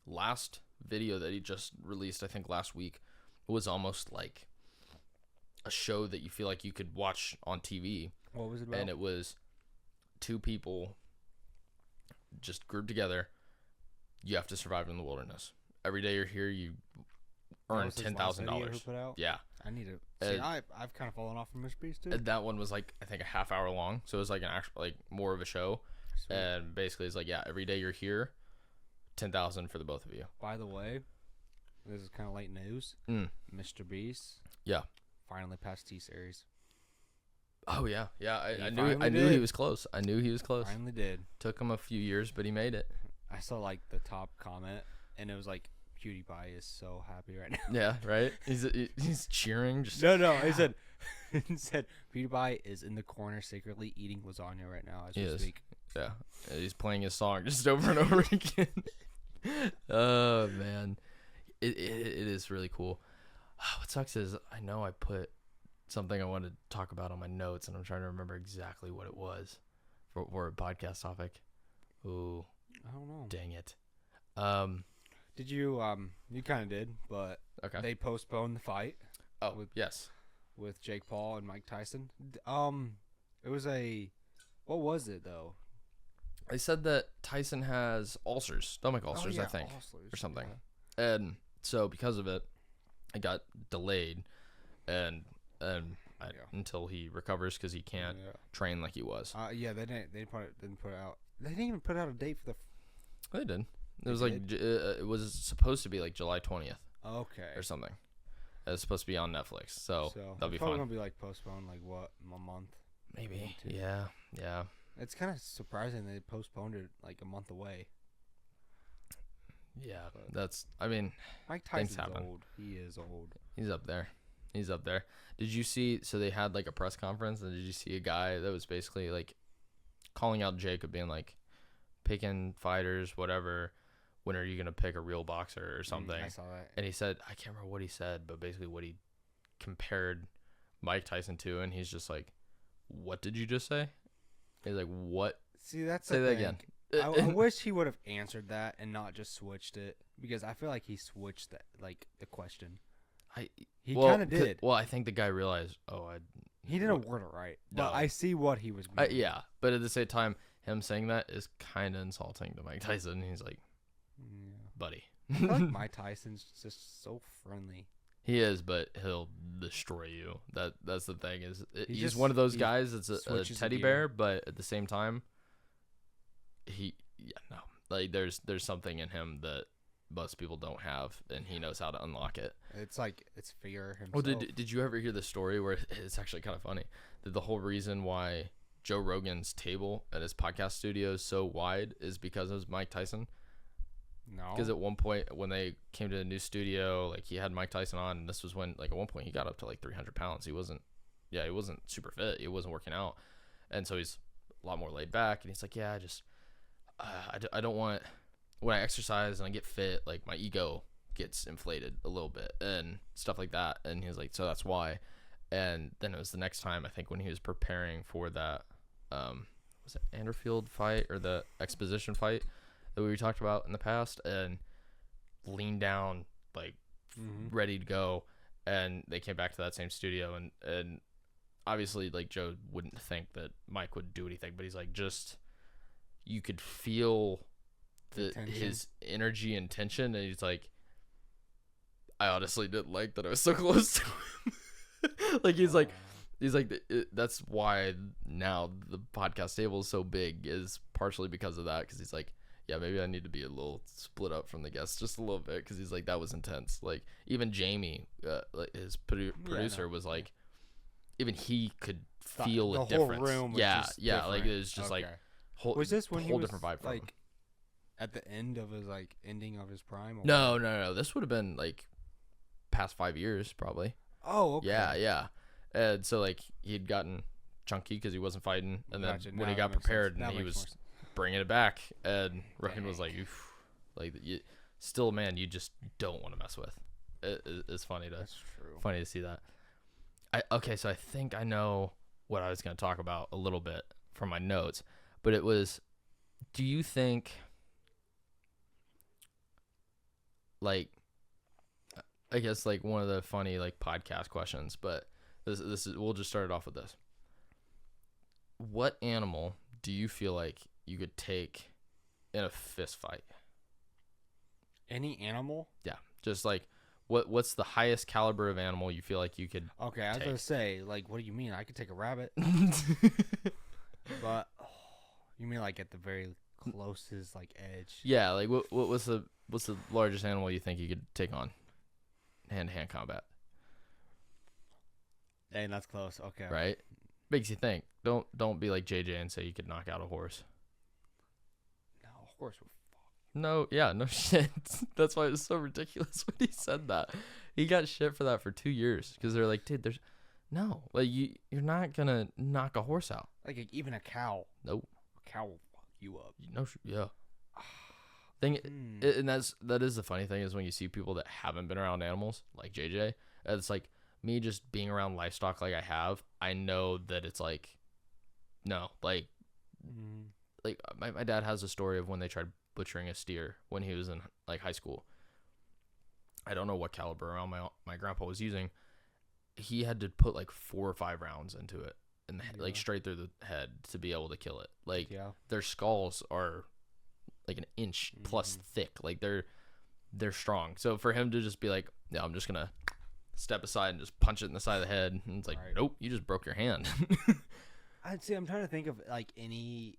last video that he just released, I think last week, was almost like a show that you feel like you could watch on TV. What was it about? And it was 2 people just grouped together. You have to survive in the wilderness. Every day you're here, you earn $10,000. Yeah. I need to see. I've kind of fallen off from Mr. Beast too. And that one was like, I think, a half hour long, so it was like an actual, like more of a show. Sweet. And basically it's like, yeah, every day you're here, $10,000 for the both of you. By the way, this is kind of late news. Mr. Beast, finally passed T-Series. Oh yeah, I knew he was close. I knew he was close. Finally did. Took him a few years, but he made it. I saw like the top comment, and it was like, PewDiePie is so happy right now. Yeah, right. He's cheering. Just no. He said PewDiePie is in the corner secretly eating lasagna right now as we speak. Yeah, he's playing his song just over and over again. Oh man, it is really cool. What sucks is I know I put something I wanted to talk about on my notes, and I'm trying to remember exactly what it was for a podcast topic. Ooh, I don't know. Dang it. Did you you kind of did, but they postponed the fight. Oh, yes. With Jake Paul and Mike Tyson. It was what was it though? They said that Tyson has ulcers, stomach ulcers, I think, or something. Yeah. And so because of it, it got delayed until he recovers because he can't train like he was. They didn't put it out. They didn't even put out a date for the. They did. It was like it was supposed to be like July 20th. Okay. Or something. It's supposed to be on Netflix, so that'll be probably fun. Gonna be like postponed, like what, a month? Maybe. Yeah. It's kind of surprising they postponed it like a month away. Yeah, that's. I mean, Mike Tyson's old. He is old. He's up there. Did you see? So they had like a press conference, and did you see a guy that was basically like calling out Jacob, being like, picking fighters, whatever. When are you gonna pick a real boxer or something? I saw that. And he said, I can't remember what he said, but basically what he compared Mike Tyson to, and he's just like, "What did you just say?" He's like, "What?" See, that's say that again. I wish he would have answered that and not just switched it, because I feel like he switched the question. He kind of did. Well, I think the guy realized, he didn't word it right. But I see what he was meaning. Yeah, but at the same time, him saying that is kind of insulting to Mike Tyson. He's like, buddy. I feel like Mike Tyson's just so friendly. He is, but he'll destroy you. That's the thing. He's one of those guys that's a teddy bear, but at the same time, there's something in him that most people don't have, and he knows how to unlock it. It's like it's fear himself. Oh, did you ever hear the story where it's actually kind of funny that the whole reason why Joe Rogan's table at his podcast studio is so wide is because of Mike Tyson? No. Because at one point when they came to the new studio, like he had Mike Tyson on, and this was when like at one point he got up to like 300 pounds. He wasn't super fit. He wasn't working out, and so he's a lot more laid back. And he's like, yeah, I don't want, when I exercise and I get fit, like my ego gets inflated a little bit and stuff like that. And he was like, so that's why. And then it was the next time, I think, when he was preparing for that, was it Anderfield fight or the exposition fight that we talked about in the past, and leaned down, like ready to go. And they came back to that same studio, and obviously like Joe wouldn't think that Mike would do anything, but he's like, just, you could feel his energy and tension, and he's like, I honestly didn't like that I was so close to him. Like he's like that's why now the podcast table is so big, is partially because of that, because he's like, yeah, maybe I need to be a little split up from the guests just a little bit, because he's like, that was intense. Like even Jamie, his producer, was like, even he could feel a difference. The whole room was just different. Like it was just like was this when whole he was different vibe from like him. At the end of his ending of his prime? Or No. This would have been like past 5 years probably. Oh, okay. Yeah. And so like he'd gotten chunky because he wasn't fighting, and then when he got prepared and he was bringing it back, and Rogan was like, oof, like still, man, you just don't want to mess with. It's funny to see that. So I think I know what I was going to talk about a little bit from my notes, but it was, do you think, like, I guess like one of the funny like podcast questions, but this is, we'll just start it off with this. What animal do you feel like you could take in a fist fight? Any animal? Yeah, just like what's the highest caliber of animal you feel like you could? Okay, I was gonna say, like, what do you mean? I could take a rabbit, but you mean like at the very closest like edge? Yeah, like what's the largest animal you think you could take on hand-to-hand combat? Dang, that's close. Okay, right? Makes you think. Don't be like JJ and say you could knock out a horse. No, a horse would fuck. No, yeah, no shit. That's why it was so ridiculous when he said that. He got shit for that for 2 years because they're like, dude, you're not gonna knock a horse out. Like even a cow. Nope. A cow will fuck you up. No, yeah. And that is the funny thing, is when you see people that haven't been around animals like JJ, it's like me just being around livestock like I have. I know that it's like, no, like, like my dad has a story of when they tried butchering a steer when he was in like high school. I don't know what caliber round my grandpa was using. He had to put like 4 or 5 rounds into it, and like straight through the head to be able to kill it. Like their skulls are like an inch plus thick. Like they're strong. So for him to just be like, no, I'm just gonna step aside and just punch it in the side of the head, and it's like, nope, you just broke your hand. I'm trying to think of like any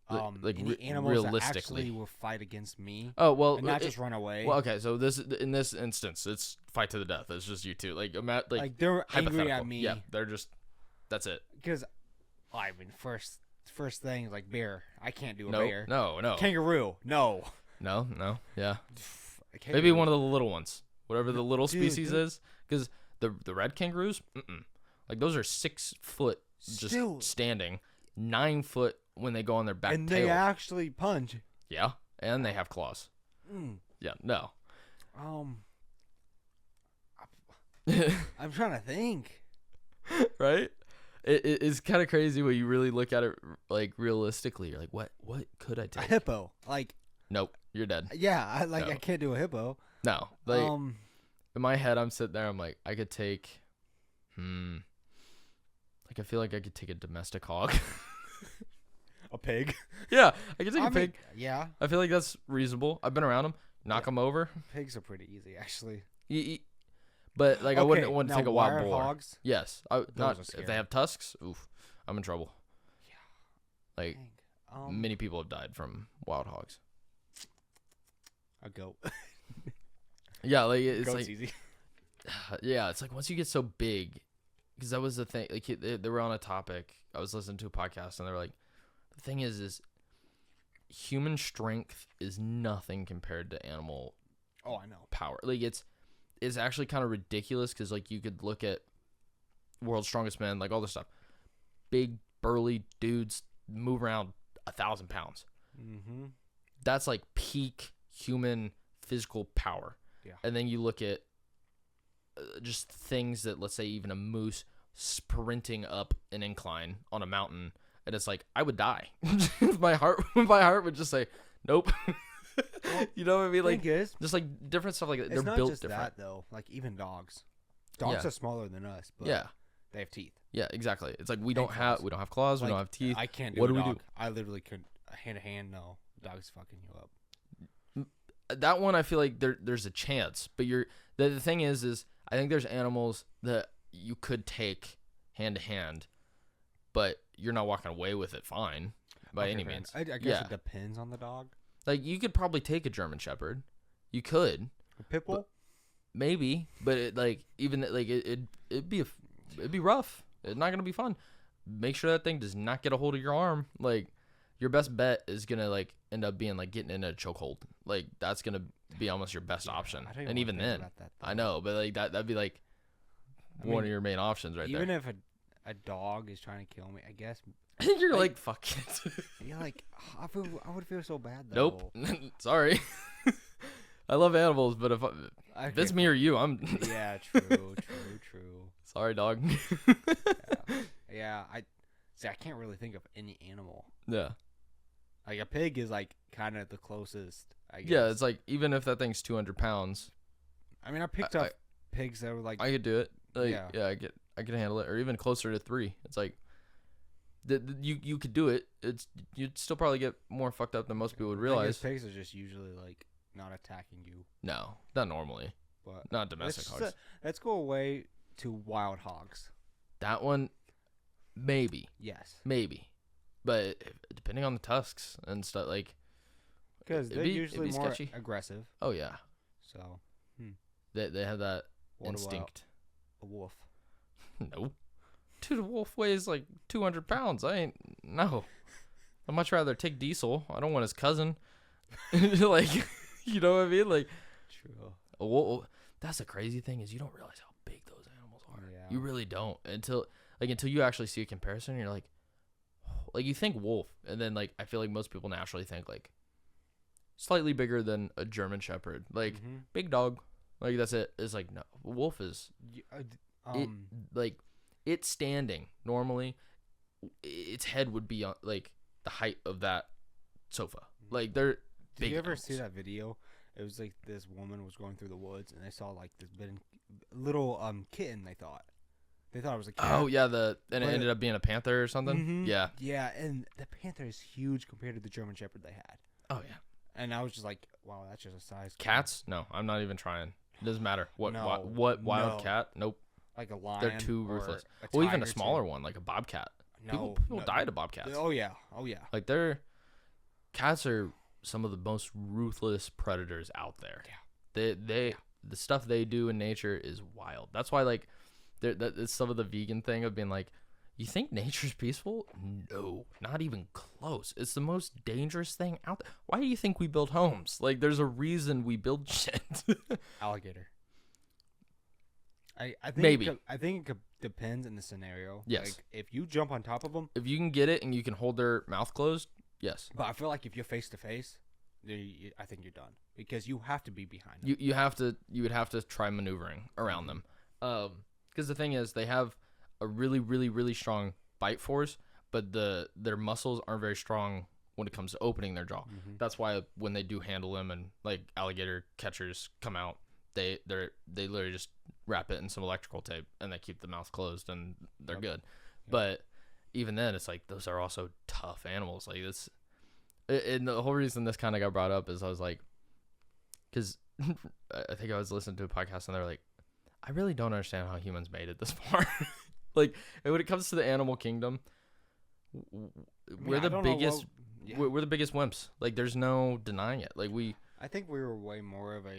any animals realistically that actually will fight against me. Oh well, and not just run away. Well, okay, so in this instance, it's fight to the death. It's just you two. Like they're angry at me. Yeah, they're just. That's it. Because, I mean, first thing like bear. I can't do a Nope, bear. No. Kangaroo. No. No. Yeah. Kangaroo. Maybe one of the little ones, whatever the little species is, because the red kangaroos, like those are 6 foot just standing, 9 foot when they go on their back and tail. They actually punch. Yeah, and they have claws. Yeah, no. I'm trying to think. Right? It's kind of crazy when you really look at it like realistically. You're like, what could I take? A hippo. Like, nope, you're dead. Yeah, No. I can't do a hippo. No, like in my head, I'm sitting there. I'm like, I could take, like I feel like I could take a domestic hog. A pig. Yeah, I could take a pig. Yeah, I feel like that's reasonable. I've been around them. Knock them over. Pigs are pretty easy, actually. But like I wouldn't want to take a wild wild boar. Hogs? Yes, if they have tusks. Oof, I'm in trouble. Yeah. Like many people have died from wild hogs. A goat. Yeah, like it's Goat's like easy. Yeah, it's like once you get so big, because that was the thing. Like they were on a topic. I was listening to a podcast and they were like, the thing is human strength is nothing compared to animal. Oh, I know. Power. Like it's actually kind of ridiculous because like you could look at World's Strongest Men, like all this stuff, big burly dudes move around 1,000 pounds. Mm-hmm. That's like peak human physical power. Yeah. And then you look at just things that, let's say, even a moose sprinting up an incline on a mountain, and it's like I would die. my heart would just say, nope. You know what I mean? Like just like different stuff like that. It's They're not built just different. that though. Like even dogs. Dogs are smaller than us, but they have teeth. Yeah, exactly. It's like we don't have claws, we don't have teeth. I can't do what a do dog. we do? I literally could hand to hand. No, dog's fucking you up. That one I feel like there's a chance, but the thing is I think there's animals that you could take hand to hand, but you're not walking away with it fine by any means. I guess it depends on the dog. Like you could probably take a German Shepherd, you could a pit bull, maybe, but it'd be rough. It's not gonna be fun. Make sure that thing does not get a hold of your arm. Like your best bet is gonna like end up being like getting in a chokehold. Like that's gonna be almost your best option. And even then, I know, but like that'd be like one of your main options right even there. Even if a dog is trying to kill me, I guess. You're like fuck it. You're like I would feel so bad though. Nope. Sorry. I love animals, but if it's me or you, I'm. Yeah, true. Sorry, dog. Yeah. I can't really think of any animal. Yeah. Like a pig is like kind of the closest. I guess. Yeah, it's like even if that thing's 200 pounds. I mean, I picked up pigs that were like. I could do it. Like, yeah, I could handle it, or even closer to 3. It's like. You could do it. You'd still probably get more fucked up than most people would realize. Pigs are just usually like not attacking you. No, not normally. But not domestic hogs. Let's go away to wild hogs. That one, maybe. Yes. Maybe, but depending on the tusks and stuff, like. Because they're usually more aggressive. Oh yeah. So. They have that instinct. A wolf. No. Dude, a wolf weighs like 200 pounds. I'd much rather take Diesel. I don't want his cousin. Like, you know what I mean? Like, true. A wolf, that's the crazy thing is you don't realize how big those animals are. Yeah. You really don't until you actually see a comparison. You're like you think wolf, and then like I feel like most people naturally think like slightly bigger than a German Shepherd, like big dog. Like that's it. It's like no, a wolf is it's standing normally, its head would be on like the height of that sofa. Like they're big. Did you ever animals. see that video? It was like this woman was going through the woods and they saw like this little kitten. They thought it was a cat. Oh yeah, it ended up being a panther or something. Mm-hmm. Yeah. Yeah, and the panther is huge compared to the German Shepherd they had. Oh yeah. And I was just like, wow, that's just a size. Cats? No, I'm not even trying. It doesn't matter. What wild cat? Nope. Like a lion. They're too ruthless. Well, even a smaller one, like a bobcat. People die to bobcats. Oh yeah. Like they're cats are some of the most ruthless predators out there. Yeah. The stuff they do in nature is wild. That's why like that's some of the vegan thing of being like, you think nature's peaceful? No, not even close. It's the most dangerous thing out there. Why do you think we build homes? Like, there's a reason we build shit. Alligator. I think Maybe. I think it depends in the scenario. Yes. Like, if you jump on top of them. If you can get it and you can hold their mouth closed, yes. But I feel like if you're face to face, I think you're done because you have to be behind them. You would have to try maneuvering around them. Because the thing is, they have a really, really, really strong bite force, but their muscles aren't very strong when it comes to opening their jaw. Mm-hmm. That's why when they do handle them and like alligator catchers come out, they literally just wrap it in some electrical tape and they keep the mouth closed and they're good. Yep. But even then, it's like those are also tough animals. Like this, and the whole reason this kind of got brought up is I was like, because I think I was listening to a podcast and they're like, I really don't understand how humans made it this far. Like, when it comes to the animal kingdom, we're the biggest. We're the biggest wimps. Like, there's no denying it. Like I think we were way more of a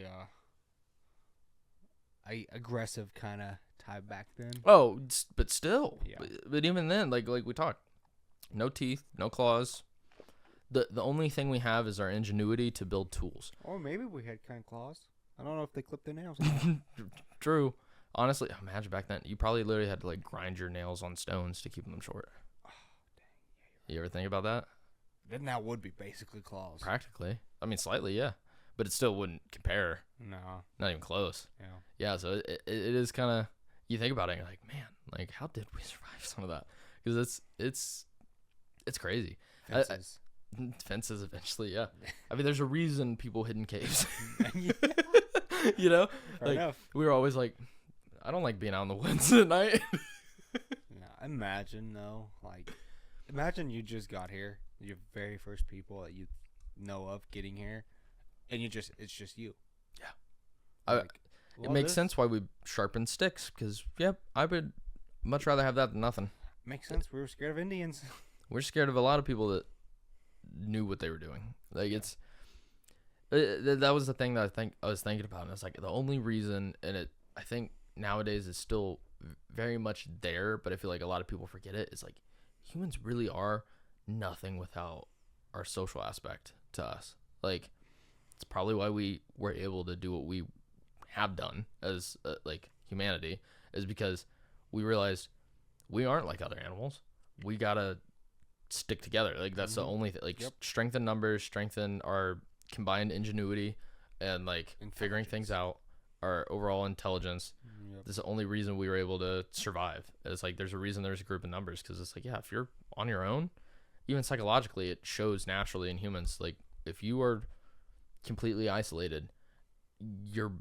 aggressive kind of type back then. Oh, but still. Yeah. But even then, like we talked, no teeth, no claws. The only thing we have is our ingenuity to build tools. Or maybe we had kind of claws. I don't know if they clipped their nails. True. Honestly, imagine back then, you probably literally had to like grind your nails on stones to keep them short. Oh, dang. You ever think about that? Then that would be basically claws. Practically. I mean, slightly, yeah. But it still wouldn't compare. No. Not even close. Yeah. Yeah, so it is kind of, you think about it, and you're like, man, like, how did we survive some of that? Because it's crazy. Fences. Fences eventually, yeah. I mean, there's a reason people hid in caves. You know? Fair like, enough. We were always like, I don't like being out in the woods at night. Yeah, imagine, though, like, imagine you just got here, your very first people that you know of getting here, and it's just you. Yeah. It makes sense why we sharpen sticks, because, I would much rather have that than nothing. Makes sense. We were scared of Indians. We're scared of a lot of people that knew what they were doing. Like, that was the thing that I was thinking about, and it's like the only reason, and I think nowadays is still very much there, but I feel like a lot of people forget it, is like humans really are nothing without our social aspect to us. Like, it's probably why we were able to do what we have done as like humanity, is because we realized we aren't like other animals. We gotta stick together. Like, that's the only thing. Like, strengthen numbers, strengthen our combined ingenuity, and like figuring things out, our overall intelligence. This is the only reason we were able to survive. It's like there's a reason there's a group of numbers, because it's like, yeah, if you're on your own, even psychologically, it shows naturally in humans. Like, if you are completely isolated, your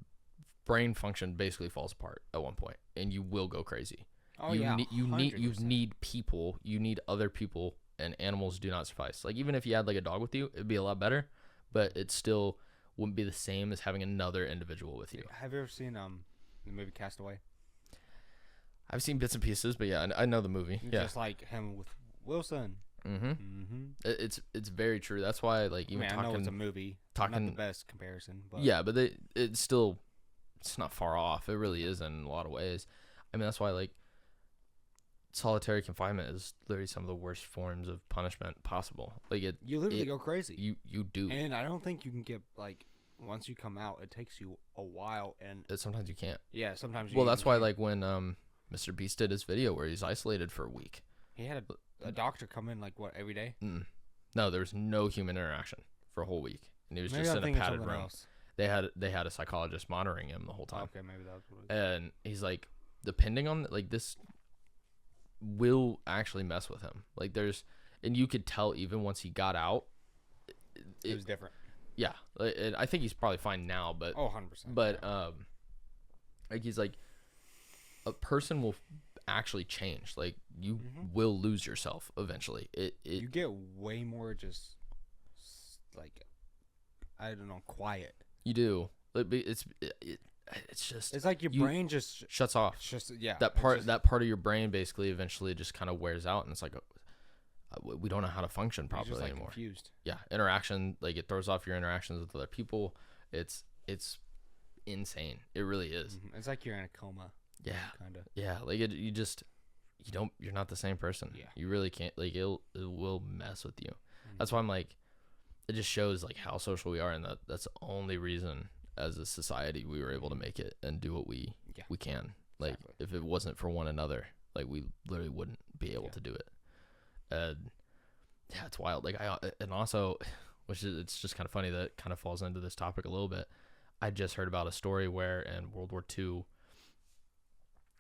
brain function basically falls apart at one point, and you will go crazy. Oh, you yeah, you need people. You need other people, and animals do not suffice. Like, even if you had like a dog with you, it'd be a lot better, but it still wouldn't be the same as having another individual with you. Have you ever seen the movie Castaway? I've seen bits and pieces, but yeah, I know the movie. Yeah, just like him with Wilson. It's very true. That's why, like, even I know it's a movie, not the best comparison, but yeah, but it's not far off. It really is in a lot of ways. I mean, that's why, like, solitary confinement is literally some of the worst forms of punishment possible. Like, you literally go crazy. You do, and I don't think you can get, like, once you come out, it takes you a while, and sometimes you can't. Yeah, sometimes. Well, that's why, like, when Mr. Beast did his video where he's isolated for a week, he had a doctor come in, like, what, every day? No, there was no human interaction for a whole week, and he was just in a padded room. They had a psychologist monitoring him the whole time. Okay, maybe that's what it is. And he's like, depending on, like, this will actually mess with him. Like, and you could tell even once he got out, it was different. Yeah, I think he's probably fine now, but 100%. But like, he's like, a person will actually change. Like, you will lose yourself eventually. You get way more just like, I don't know, quiet. You do. It's just, it's like your brain just shuts off. Just that part of your brain basically eventually just kind of wears out, and it's like, we don't know how to function properly just, like, anymore. Confused. Yeah, interaction, like it throws off your interactions with other people. It's insane. It really is. Mm-hmm. It's like you're in a coma. Yeah, kind of. Yeah, like you're not the same person. Yeah, you really can't. Like it will mess with you. That's why I'm like, it just shows like how social we are, and that's the only reason as a society we were able to make it and do what we can. Like if it wasn't for one another, like we literally wouldn't be able to do it. And yeah, it's wild. Like and also, which is, it's just kind of funny that it kind of falls into this topic a little bit. I just heard about a story where in World War II,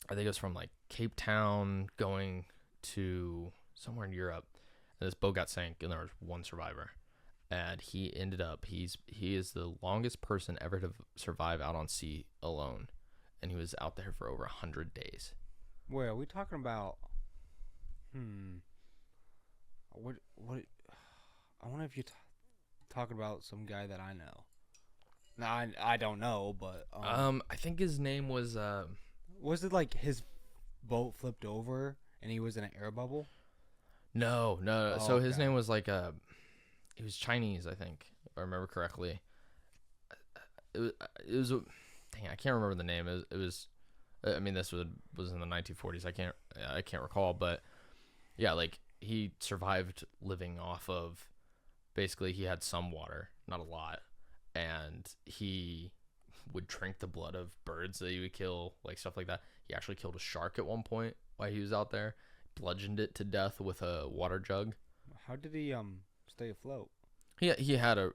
I think it was from like Cape Town going to somewhere in Europe, and this boat got sank, and there was one survivor, and he ended up he is the longest person ever to survive out on sea alone, and he was out there for over 100 days. Wait, are we talking about? What? I wonder if you're talking about some guy that I know. No, I don't know, but I think his name was was it like his boat flipped over and he was in an air bubble? No. Oh, so his name was like he was Chinese, I think, if I remember correctly. It was dang, I can't remember the name. It was I mean, this was in the 1940s. I can't recall, but yeah, like he survived living off of, basically he had some water, not a lot, and he would drink the blood of birds that he would kill, like stuff like that. He actually killed a shark at one point while he was out there, bludgeoned it to death with a water jug. How did he stay afloat? He had a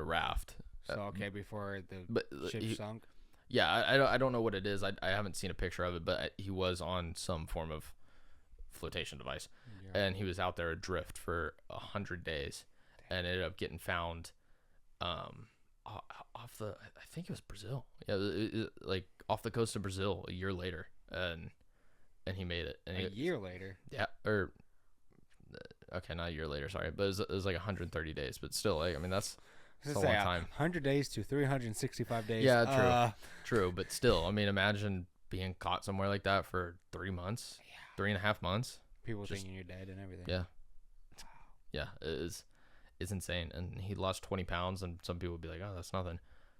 raft. So okay, before the ship sunk. Yeah, I don't know what it is. I haven't seen a picture of it, but he was on some form of flotation device, and he was out there adrift for 100 days, and ended up getting found, off the, I think it was Brazil. Yeah, like off the coast of Brazil a year later, and he made it. And a year later. Yeah, or okay, not a year later. Sorry, but it was like 130 days. But still, like I mean that's a long time. 100 days to 365 days. Yeah, true. But still, I mean, imagine being caught somewhere like that for 3 months, 3.5 months. People thinking you're dead and everything. Yeah. Yeah, it's insane. And he lost 20 pounds, and some people would be like, oh, that's nothing.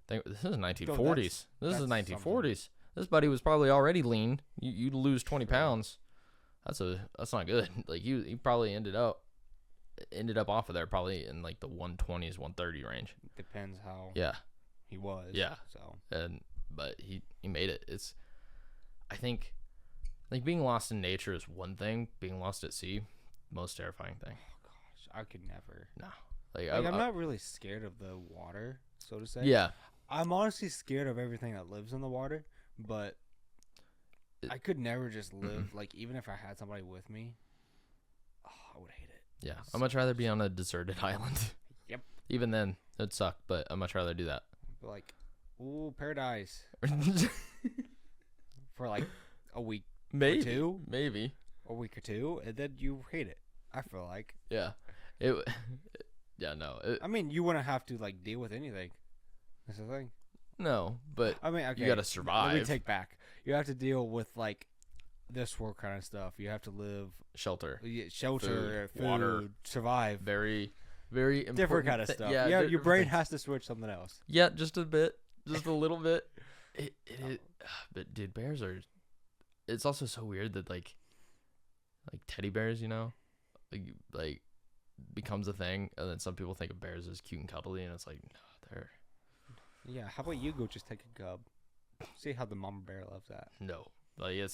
This is 1940s. This is 1940s. Something. This buddy was probably already lean. You lose 20 pounds. That's not good. Like he probably ended up off of there probably in like the 120s, 130 range. Depends how he was. Yeah. So but he made it. It's, I think, like being lost in nature is one thing. Being lost at sea, most terrifying thing. Oh gosh, I could never. No. Like I'm not really scared of the water, so to say. Yeah. I'm honestly scared of everything that lives in the water, but I could never just live, like, even if I had somebody with me, I would hate it. Yeah, I'd much rather be on a deserted island. Yep. Even then, it'd suck, but I'd much rather do that. Like, ooh, paradise. For, like, a week or two. Maybe. A week or two, and then you hate it, I feel like. Yeah. No. I mean, you wouldn't have to, like, deal with anything. That's the thing. No, but I mean, okay, you gotta survive. Let me take back. You have to deal with like this world kind of stuff. You have to live shelter, food, water, survive. Very, very important. Different kind of stuff. Yeah, your brain has to switch something else. Yeah, just a bit, just a little bit. But dude, bears are. It's also so weird that like teddy bears, you know, like becomes a thing, and then some people think of bears as cute and cuddly, and it's like no, they're. Yeah, how about you go just take a cub? See how the mama bear loves that. No, like it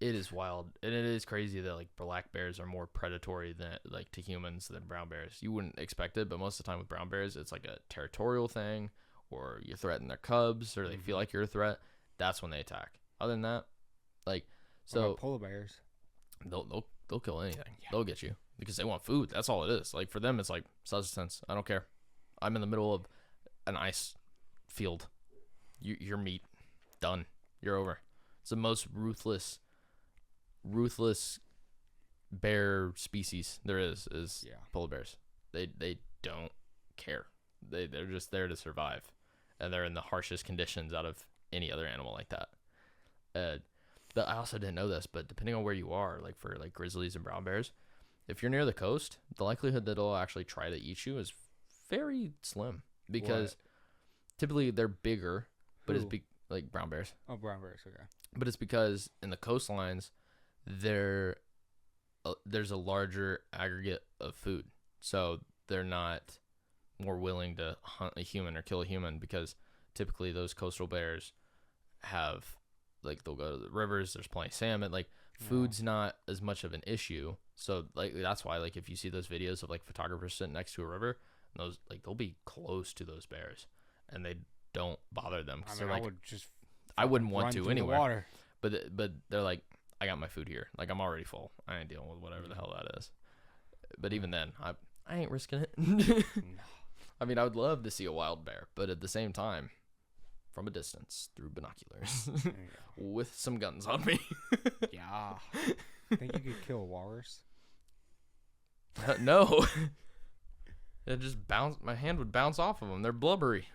is wild, and it is crazy that like black bears are more predatory than like to humans than brown bears. You wouldn't expect it, but most of the time with brown bears, it's like a territorial thing, or you threaten their cubs, or they feel like you're a threat. That's when they attack. Other than that, like so polar bears, they'll kill anything. Yeah. They'll get you because they want food. That's all it is. Like for them, it's like subsistence. I don't care. I'm in the middle of an ice field. Your meat done. You're over. It's the most ruthless bear species there is polar bears. They don't care. They're just there to survive, and they're in the harshest conditions out of any other animal like that. I also didn't know this, but depending on where you are, like for like grizzlies and brown bears, if you're near the coast, the likelihood that it'll actually try to eat you is very slim because typically they're bigger, but it's like brown bears. Oh, brown bears, okay. But it's because in the coastlines, there's a larger aggregate of food, so they're not more willing to hunt a human or kill a human because typically those coastal bears have, like, they'll go to the rivers. There's plenty of salmon. Like, food's not as much of an issue. So, like, that's why, like, if you see those videos of, like, photographers sitting next to a river, those, like, they'll be close to those bears, and they don't bother them. I mean, like, I wouldn't want to anywhere. Water. But they're like, I got my food here. Like, I'm already full. I ain't dealing with whatever the hell that is. But even then, I ain't risking it. No. I mean, I would love to see a wild bear, but at the same time, from a distance, through binoculars, with some guns on me. Yeah. Think you could kill a walrus? No. It just bounce. My hand would bounce off of them. They're blubbery,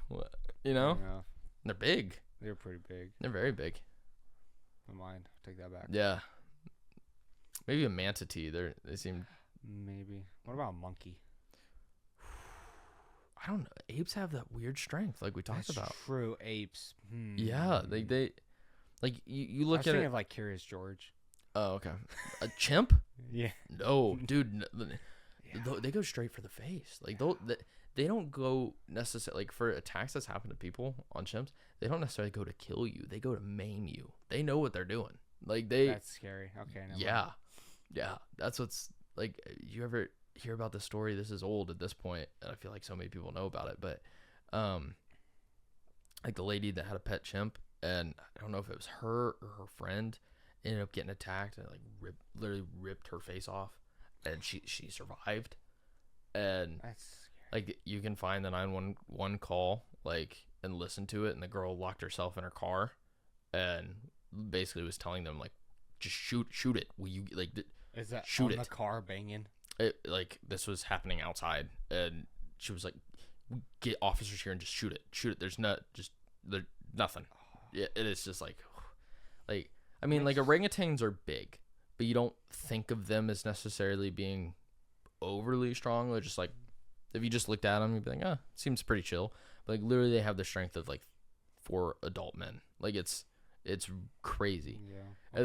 you know? Yeah. They're big. They're pretty big. They're very big. Never mind. Take that back. Yeah. Maybe a manatee. They seem... Maybe. What about a monkey? I don't know. Apes have that weird strength, like we talked about. True, apes. Yeah, they like you look at it. I was thinking of like Curious George. Oh, okay. A chimp? Yeah. No, dude. They go straight for the face. Like they don't go necessarily, like, for attacks that's happened to people on chimps. They don't necessarily go to kill you. They go to maim you. They know what they're doing. Like That's scary. Okay. Yeah, yeah. That's what's like. You ever hear about this story? This is old at this point, and I feel like so many people know about it. But, like the lady that had a pet chimp, and I don't know if it was her or her friend, ended up getting attacked and like literally ripped her face off, and she survived. And that's scary. Like, you can find the 911 call, like, and listen to it, and the girl locked herself in her car, and basically was telling them, like, just shoot it. Will you, like, is that shoot on it? The car banging? Like, this was happening outside, and she was like, get officers here and just shoot it. There's nothing. Yeah, it is just like I mean, like, orangutans are big, but you don't think of them as necessarily being overly strong. They're just like, if you just looked at them, you'd be like, seems pretty chill. But, like, literally they have the strength of like 4 adult men. Like, it's crazy. Yeah.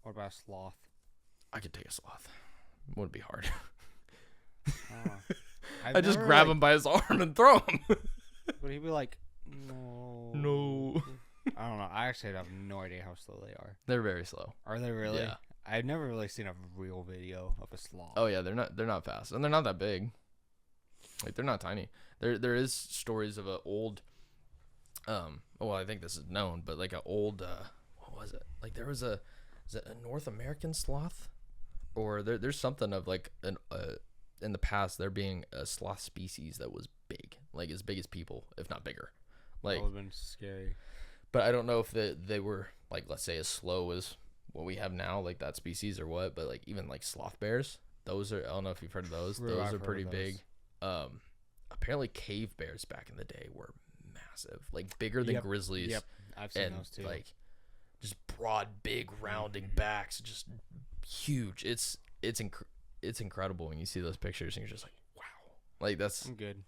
What about a sloth? I could take a sloth. It wouldn't be hard. I just grab him by his arm and throw him. But he'd be like, no. I don't know. I actually have no idea how slow they are. They're very slow. Are they really? Yeah. I've never really seen a real video of a sloth. Oh yeah, they're not fast, and they're not that big. Like, they're not tiny. There is stories of a old, well, I think this is known, but like a old, what was it? Like, there was is it a North American sloth, or there's something of like in the past there being a sloth species that was big, like as big as people, if not bigger. Like, that would have been scary. But I don't know if they were, like, let's say, as slow as what we have now, like that species or what. But, like, even like sloth bears, those are, I don't know if you've heard of those. Those are pretty big. Apparently cave bears back in the day were massive, like bigger than grizzlies. Yep, I've seen those too. Like, just broad, big, rounding backs, just huge. It's incredible when you see those pictures and you're just like, wow. Like, I'm good.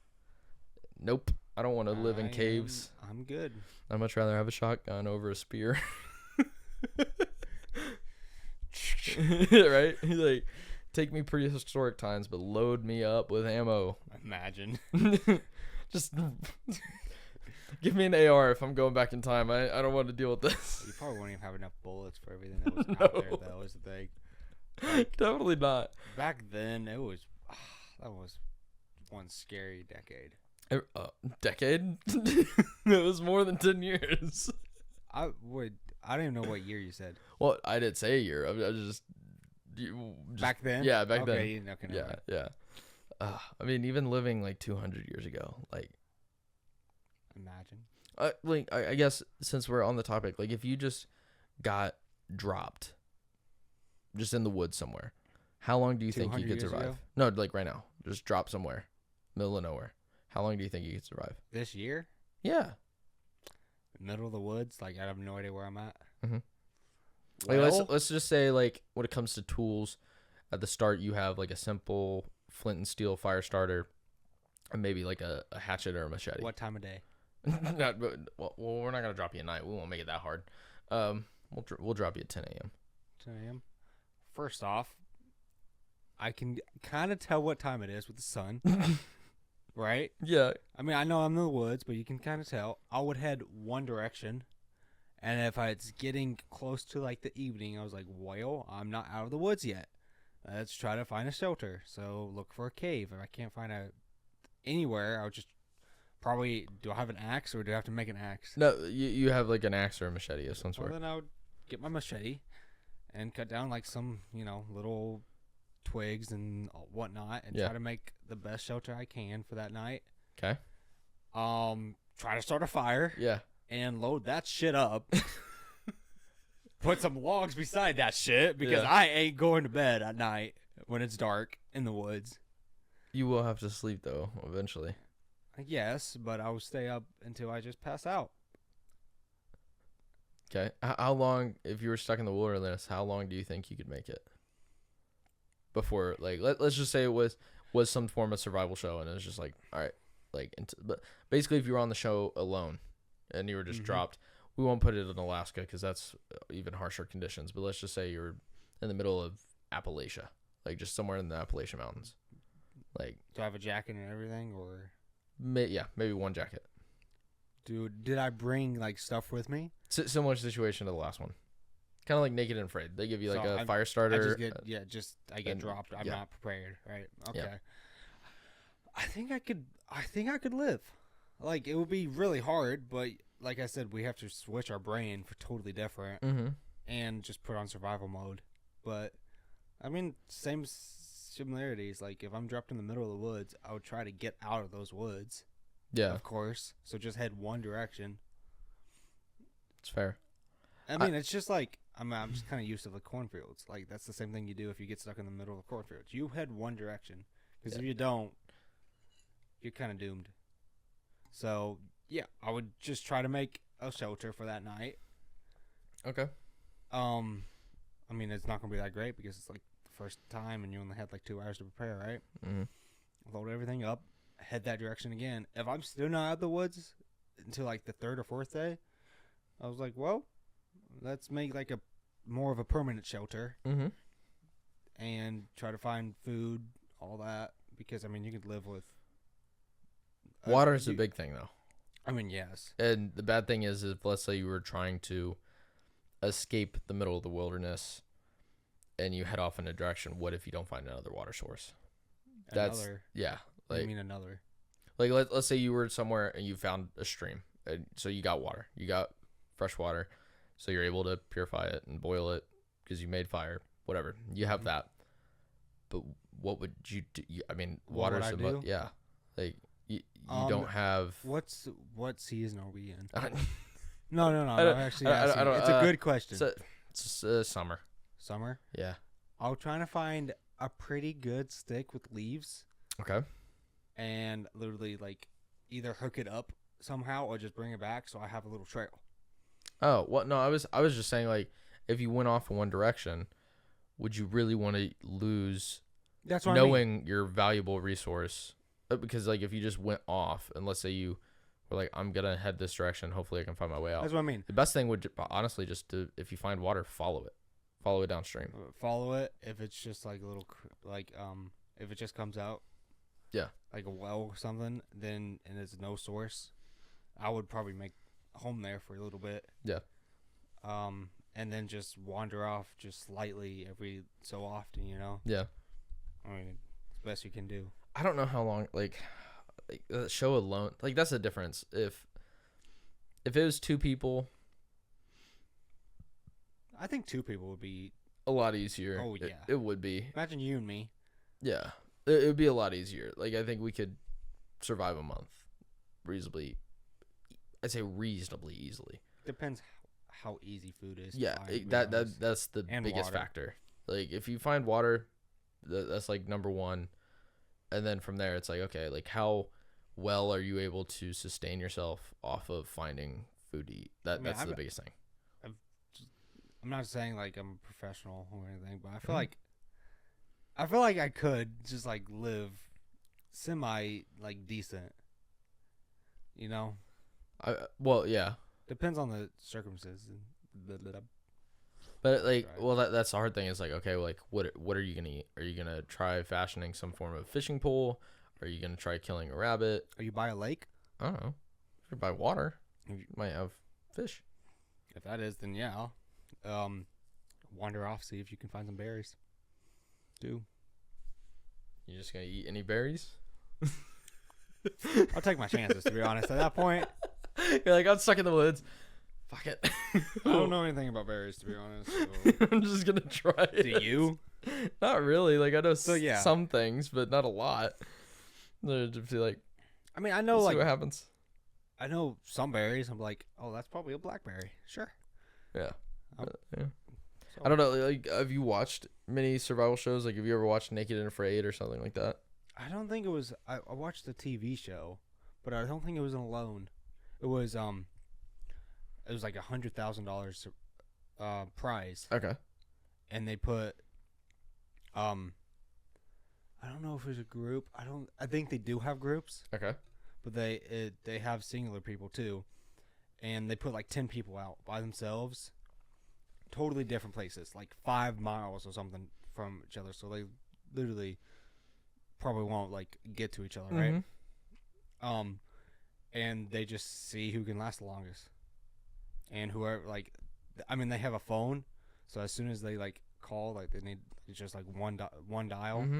Nope. I don't want to live in caves. I'm good. I'd much rather have a shotgun over a spear. Right? Like, take me prehistoric times, but load me up with ammo. Imagine. Just give me an AR if I'm going back in time. I don't want to deal with this. You probably won't even have enough bullets for everything that was out there, though, is the thing. Like, definitely not. Back then, that was one scary decade. Decade? It was more than 10 years. I don't even know what year you said. Well, I didn't say a year. I just back then. Yeah, back then. Okay, yeah. I mean, even living like 200 years ago, like, imagine. I guess since we're on the topic, like, if you just got dropped, just in the woods somewhere, how long do you think you could survive? Ago? No, like right now, just drop somewhere, middle of nowhere. How long do you think you could survive? This year? Yeah. Middle of the woods? Like, I have no idea where I'm at. Mm-hmm. Like, let's just say, like, when it comes to tools, at the start you have like a simple flint and steel fire starter, and maybe like a hatchet or a machete. What time of day? Well, we're not gonna drop you at night. We won't make it that hard. We'll drop you at 10 a.m. 10 a.m. First off, I can kind of tell what time it is with the sun, right? Yeah. I mean, I know I'm in the woods, but you can kind of tell. I would head one direction, and if it's getting close to like the evening, I was like, well, I'm not out of the woods yet. Let's try to find a shelter. So look for a cave. If I can't find anywhere, I would just probably, do I have an axe or do I have to make an axe? No, you have like an axe or a machete of some sort. Well, then I would get my machete and cut down like some, little twigs and whatnot and try to make the best shelter I can for that night. Okay. Try to start a fire. Yeah. And load that shit up. Put some logs beside that shit because I ain't going to bed at night when it's dark in the woods. You will have to sleep though eventually. Yes, but I will stay up until I just pass out. Okay. How long, if you were stuck in the wilderness, how long do you think you could make it? Before, like, let's just say it was some form of survival show, and it was just like, all right, like, but basically, if you were on the show alone, and you were just dropped, we won't put it in Alaska because that's even harsher conditions. But let's just say you're in the middle of Appalachia, like just somewhere in the Appalachian Mountains. Like, do I have a jacket and everything, or? Maybe one jacket. Dude, did I bring like stuff with me? Similar situation to the last one. Kind of like Naked and Afraid. They give you like a fire I starter. I get dropped. I'm not prepared, right? Okay. Yeah. I think I could live. Like, it would be really hard, but like I said, we have to switch our brain for totally different and just put on survival mode. But I mean, same similarities. Like, if I'm dropped in the middle of the woods, I would try to get out of those woods. Yeah. Of course. So just head one direction. It's fair. I mean, it's just like, I'm just kind of used to the cornfields. Like, that's the same thing you do if you get stuck in the middle of the cornfields. You head one direction. Because if you don't, you're kind of doomed. So, yeah, I would just try to make a shelter for that night. Okay. I mean, it's not going to be that great because it's like the first time and you only had like 2 hours to prepare, right? Mm-hmm. Load everything up, head that direction again. If I'm still not out of the woods until like the 3rd or 4th day, I was like, well, let's make like a more of a permanent shelter and try to find food, all that. Because, I mean, you could live with... Water is a big thing, though. I mean, yes. And the bad thing is if, let's say, you were trying to escape the middle of the wilderness and you head off in a direction, what if you don't find another water source? Yeah. Like, I mean another. Like, let's say you were somewhere and you found a stream. And so you got water. You got fresh water. So you're able to purify it and boil it because you made fire. Whatever. You have that. But what would you do? I mean, water's a must. Yeah. Like, you don't have... What season are we in? No. Actually, it's a good question. It's summer. Summer? Yeah. I'm trying to find a pretty good stick with leaves. Okay. And literally, like, either hook it up somehow or just bring it back so I have a little trail. Oh, well, no, I was just saying, like, if you went off in one direction, would you really want to lose knowing your valuable resource? Because, like, if you just went off and let's say you were like, I'm going to head this direction, hopefully I can find my way out. That's what I mean. The best thing would, honestly, just to, if you find water, follow it. Follow it downstream. Follow it. If it's just, like, a little, like, if it just comes out. Yeah. Like a well or something, then, and there's no source, I would probably make a home there for a little bit. Yeah. And then just wander off just slightly every so often, you know? Yeah. I mean, it's the best you can do. I don't know how long, like the show alone, like, that's the difference. If it was 2 people, I think 2 people would be a lot easier. Oh, yeah. It would be. Imagine you and me. Yeah. It would be a lot easier. Like, I think we could survive a month reasonably. I'd say reasonably easily. Depends how easy food is. Yeah, that's the biggest factor. Like, if you find water, that's like number one. And then from there, it's like, okay, like, how well are you able to sustain yourself off of finding food to eat? That's the biggest thing. I'm not saying, like, I'm a professional or anything, but I feel like I feel like I could just like live semi like decent. You know, Well, yeah. depends on the circumstances. But like, Right. well, that's the hard thing. Is like, okay, well, like, what are you gonna eat? Are you gonna try fashioning some form of fishing pole? Are you gonna try killing a rabbit? Are you by a lake? I don't know. If you're by water, If you might have fish. If that is, then yeah. Wander off, see if you can find some berries. You're just gonna eat any berries? I'll take my chances, to be honest. At that point, You're like, I'm stuck in the woods. Fuck it. I don't know anything about berries, to be honest. So. I'm just gonna try it. Do you? Not really. Like, I know yeah. some things, but not a lot. Just be like, I mean, I know see like what happens. I know some berries. I'm like, oh, that's probably a blackberry. Sure. Yeah. Oh. Yeah. So, I don't know. Like, have you watched many survival shows? Like, have you ever watched Naked and Afraid or something like that? I don't think it was. I watched the TV show, but I don't think it was Alone. It was like $100,000 prize, Okay. and they put I don't know if it was a group. I think they do have groups, Okay. but they have singular people too, and they put like 10 people out by themselves, totally different places, like 5 miles or something from each other. So they literally probably won't like get to each other, right? And they just see who can last the longest, and whoever like, I mean, they have a phone, so as soon as they like call, like they need, it's just like one dial. Mm-hmm.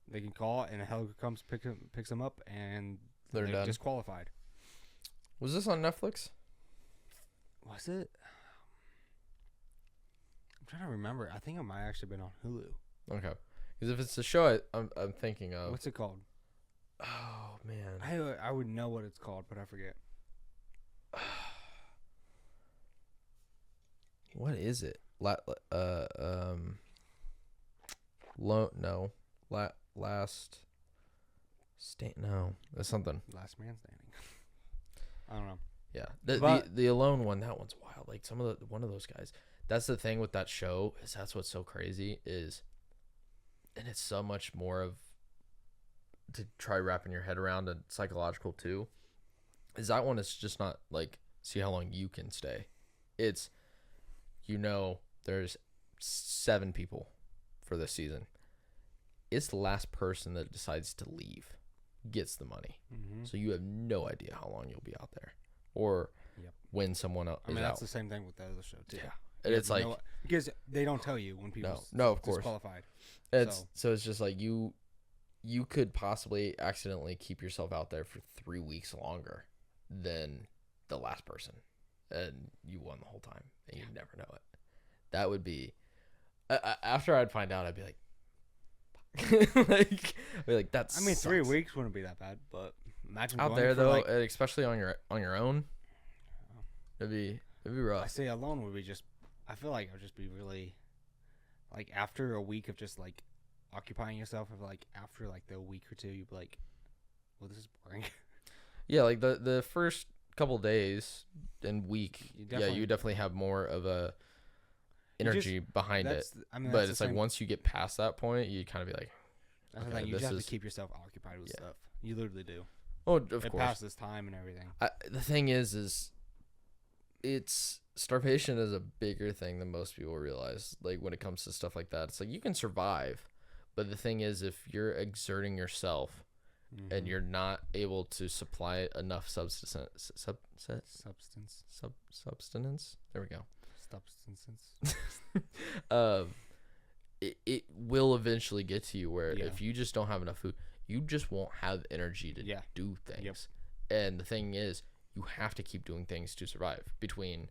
They can call, and a helicopter comes, picks them up, and They're done. disqualified. Was this on Netflix? Was it? I'm trying to remember. I think it might actually been on Hulu. Okay. Because if it's the show I'm thinking of. What's it called? Oh, man. I would know what it's called, but I forget. What is it? Last stand. No, that's something. Last Man Standing. I don't know. Yeah, the Alone one. That one's wild. Like one of those guys. That's the thing with that show, is that's what's so crazy is, and it's so much more of to try wrapping your head around, and psychological too. Is that one is just not like see how long you can stay. It's, there's 7 people for this season. It's the last person that decides to leave gets the money. Mm-hmm. So you have no idea how long you'll be out there, or when someone else. I mean, is that's out. the same thing with the other show too. Yeah, and it's like because they don't tell you when people no, of course, disqualified. So it's just like you could possibly accidentally keep yourself out there for 3 weeks longer than the last person, and you won the whole time, and you never know it. That would be after I'd find out, I'd be like. That's. I mean, 3 weeks wouldn't be that bad, but imagine out going there for though, like, and especially on your own. It'd be rough. I say alone would be just. I feel like it would just be really, like after a week of just like occupying yourself, of like after like the week or two, you'd be like, well, this is boring. Yeah, like the first couple days and week, you definitely have more of a energy behind it. I mean, but it's like once you get past that point, you kind of be like, that's the thing. You just have to keep yourself occupied with stuff. You literally do. Oh, of it course. passes time and everything. The thing is it's starvation is a bigger thing than most people realize. Like when it comes to stuff like that, it's like you can survive, but the thing is, if you're exerting yourself and you're not able to supply enough substance. There we go. Substances. It will eventually get to you where if you just don't have enough food, you just won't have energy to do things. Yep. And the thing is, you have to keep doing things to survive. Between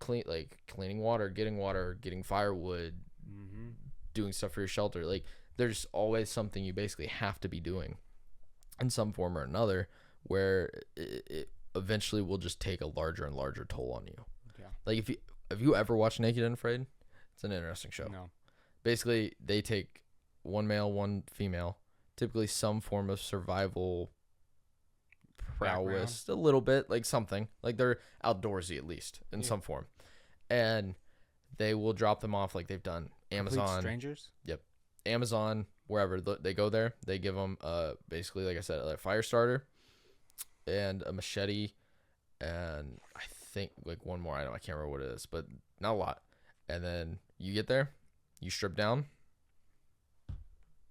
cleaning water, getting firewood, doing stuff for your shelter. Like there's always something you basically have to be doing in some form or another, where it eventually will just take a larger and larger toll on you. Yeah. Like have you ever watched Naked and Afraid? It's an interesting show. No. Basically, they take one male, one female, typically some form of survival prowess, a little bit, like something. Like they're outdoorsy at least in some form. And they will drop them off like they've done Amazon. Complete strangers? Yep. Amazon, wherever they go there, they give them basically, like I said, a fire starter and a machete, and I think like one more item. I can't remember what it is, but not a lot. And then you get there, you strip down.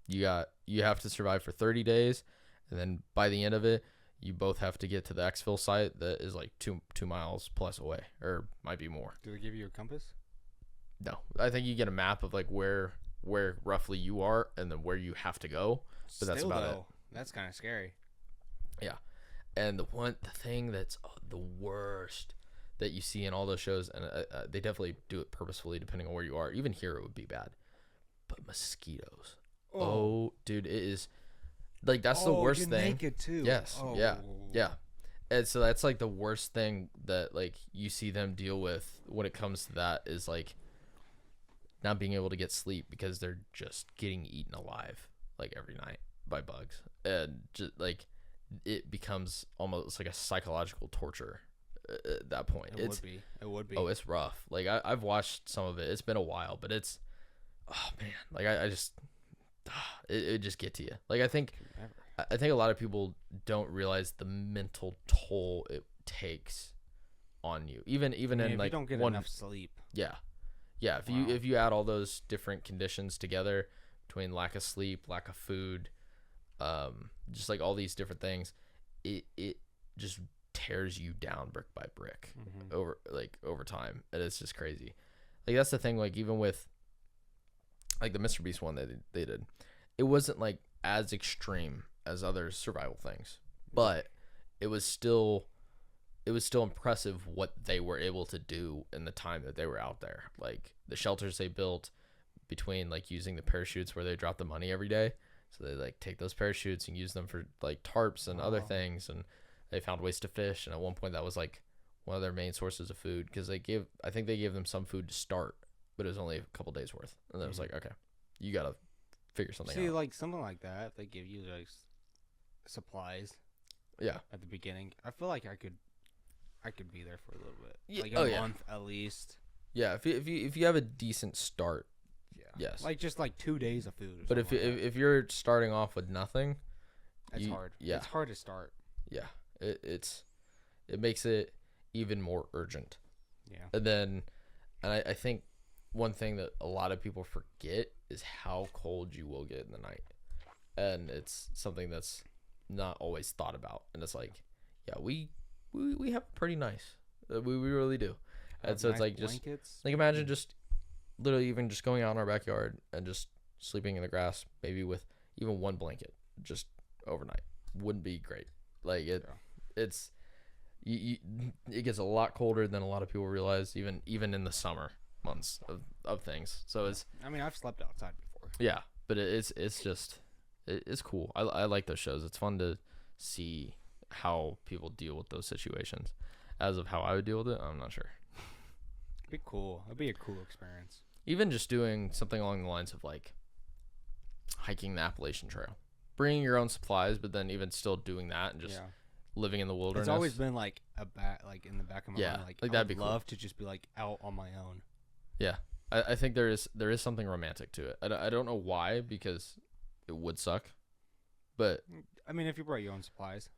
You have to survive for 30 days, and then by the end of it, you both have to get to the exfil site that is like 2 miles plus away, or might be more. Do they give you a compass? No, I think you get a map of like where roughly you are, and then where you have to go. But that's about it. That's kind of scary. Yeah, and the thing that's the worst that you see in all those shows, and they definitely do it purposefully depending on where you are. Even here, it would be bad, but mosquitoes. Oh, dude, it is like that's the worst you're thing. Naked too. Yes, yeah. And so that's like the worst thing that like you see them deal with when it comes to that is like not being able to get sleep because they're just getting eaten alive like every night by bugs, and just like it becomes almost like a psychological torture at that point. It would be. Oh, it's rough. Like I've watched some of it. It's been a while, but it's man, like I just it just get to you. Like I think a lot of people don't realize the mental toll it takes on you. Even in like you don't get enough sleep. Yeah. If you add all those different conditions together between lack of sleep, lack of food, just like all these different things, it just tears you down brick by brick over time, and it's just crazy. Like that's the thing. Like even with like the Mr. Beast one that they did, it wasn't like as extreme as other survival things, but it was still impressive what they were able to do in the time that they were out there. Like the shelters they built between like using the parachutes where they drop the money every day. So they like take those parachutes and use them for like tarps and other things. And they found ways to fish. And at one point that was like one of their main sources of food, because I think they gave them some food to start, but it was only a couple days worth. And then it was like, okay, you got to figure something out. See, like something like that, if they give you like supplies at the beginning, I feel like I could be there for a little bit. Like a month at least. Yeah, if you have a decent start. Yeah. Yes. Like just like 2 days of food. But if you're starting off with nothing, it's hard. Yeah. It's hard to start. Yeah. It makes it even more urgent. Yeah. And I think one thing that a lot of people forget is how cold you will get in the night. And it's something that's not always thought about. And it's like, yeah, we have it pretty nice. We really do. And so it's like blankets. Just like imagine just literally even just going out in our backyard and just sleeping in the grass, maybe with even one blanket just overnight. Wouldn't be great. Like it gets a lot colder than a lot of people realize, even in the summer months of things. So it's, I mean, I've slept outside before. Yeah, but it's cool. I like those shows. It's fun to see how people deal with those situations. As of how I would deal with it, I'm not sure. It'd be cool. It'd be a cool experience. Even just doing something along the lines of like hiking the Appalachian Trail, bringing your own supplies, but then even still doing that and just living in the wilderness. It's always been like like in the back of my mind, like that'd be love to just be like out on my own. Yeah, I think there is something romantic to it. I don't know why, because it would suck, but I mean, if you brought your own supplies.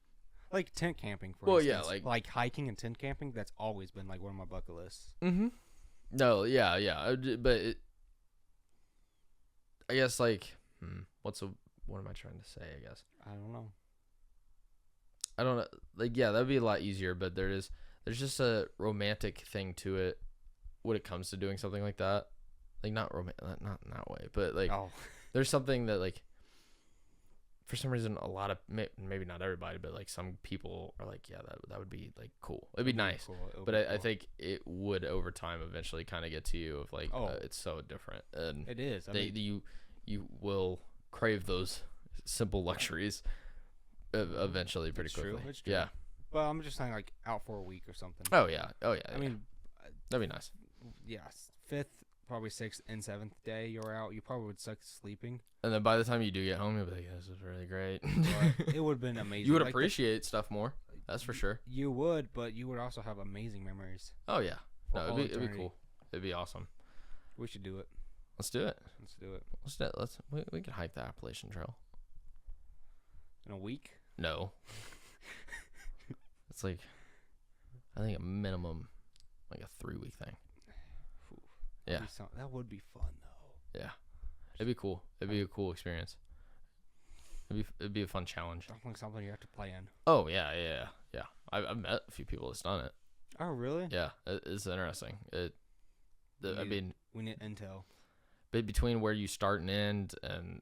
Like tent camping, for instance. Yeah, like hiking and tent camping, that's always been like one of my bucket lists. Mm-hmm. No, yeah, but I guess like, what am I trying to say? I guess I don't know. Like, yeah, that'd be a lot easier, but there's just a romantic thing to it when it comes to doing something like that. Like not in that way, but like there's something that like. For some reason, a lot of maybe not everybody, but like some people are like, yeah, that would be like cool. It'd be nice, cool. But I think it would over time eventually kind of get to you of like, it's so different, and it is. You will crave those simple luxuries eventually pretty quickly. True. It's true. Yeah. Well, I'm just saying like out for a week or something. Oh yeah. I mean, that'd be nice. Yes, 5th, probably 6th and 7th day you're out, you probably would suck sleeping. And then by the time you do get home, you'll be like, this is really great. It would have been amazing. You would appreciate stuff more. That's for sure. You would, but you would also have amazing memories. Oh, yeah. No, it'd be cool. It'd be awesome. We should do it. Let's do it. Let's do it. We can hike the Appalachian Trail. In a week? No. It's like, I think a minimum, like a 3-week thing. Ooh, Yeah. That would be fun, though. Yeah. It'd be cool. It'd be a cool experience. It'd be a fun challenge. Definitely something you have to play in. Oh, yeah. I've met a few people that's done it. Oh, really? Yeah. It's interesting. I mean, we need intel. But between where you start and end and,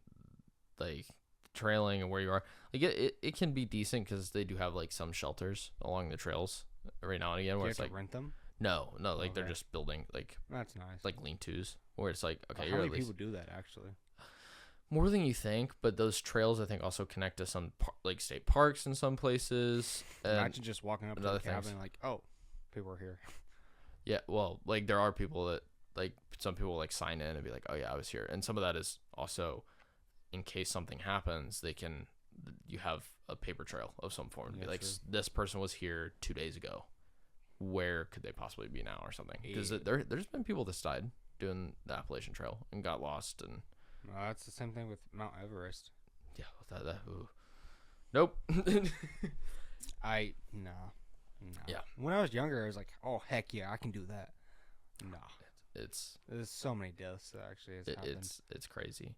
like, trailing and where you are, like, it can be decent because they do have, like, some shelters along the trails every now and again where Do you it's have like, to rent them? no, like, Okay. they're just building, like, That's nice. like lean-tos where it's like, okay, How you're many at least people do that, actually? more than you think, but those trails I think also connect to some like state parks in some places. Imagine just walking up to the other cabin things. like, oh, people are here. Yeah, well, like there are people that like some people like sign in and be like, oh yeah, I was here, and some of that is also in case something happens, you have a paper trail of some form to be like, true. this person was here 2 days ago. Where could they possibly be now or something? Because Yeah. there's been people that's died doing the Appalachian Trail and got lost and. That's the same thing with Mount Everest. Yeah, ooh. Nope. No. Yeah. When I was younger, I was like, oh, heck yeah, I can do that. No. It's There's so many deaths that actually has happened. it's crazy.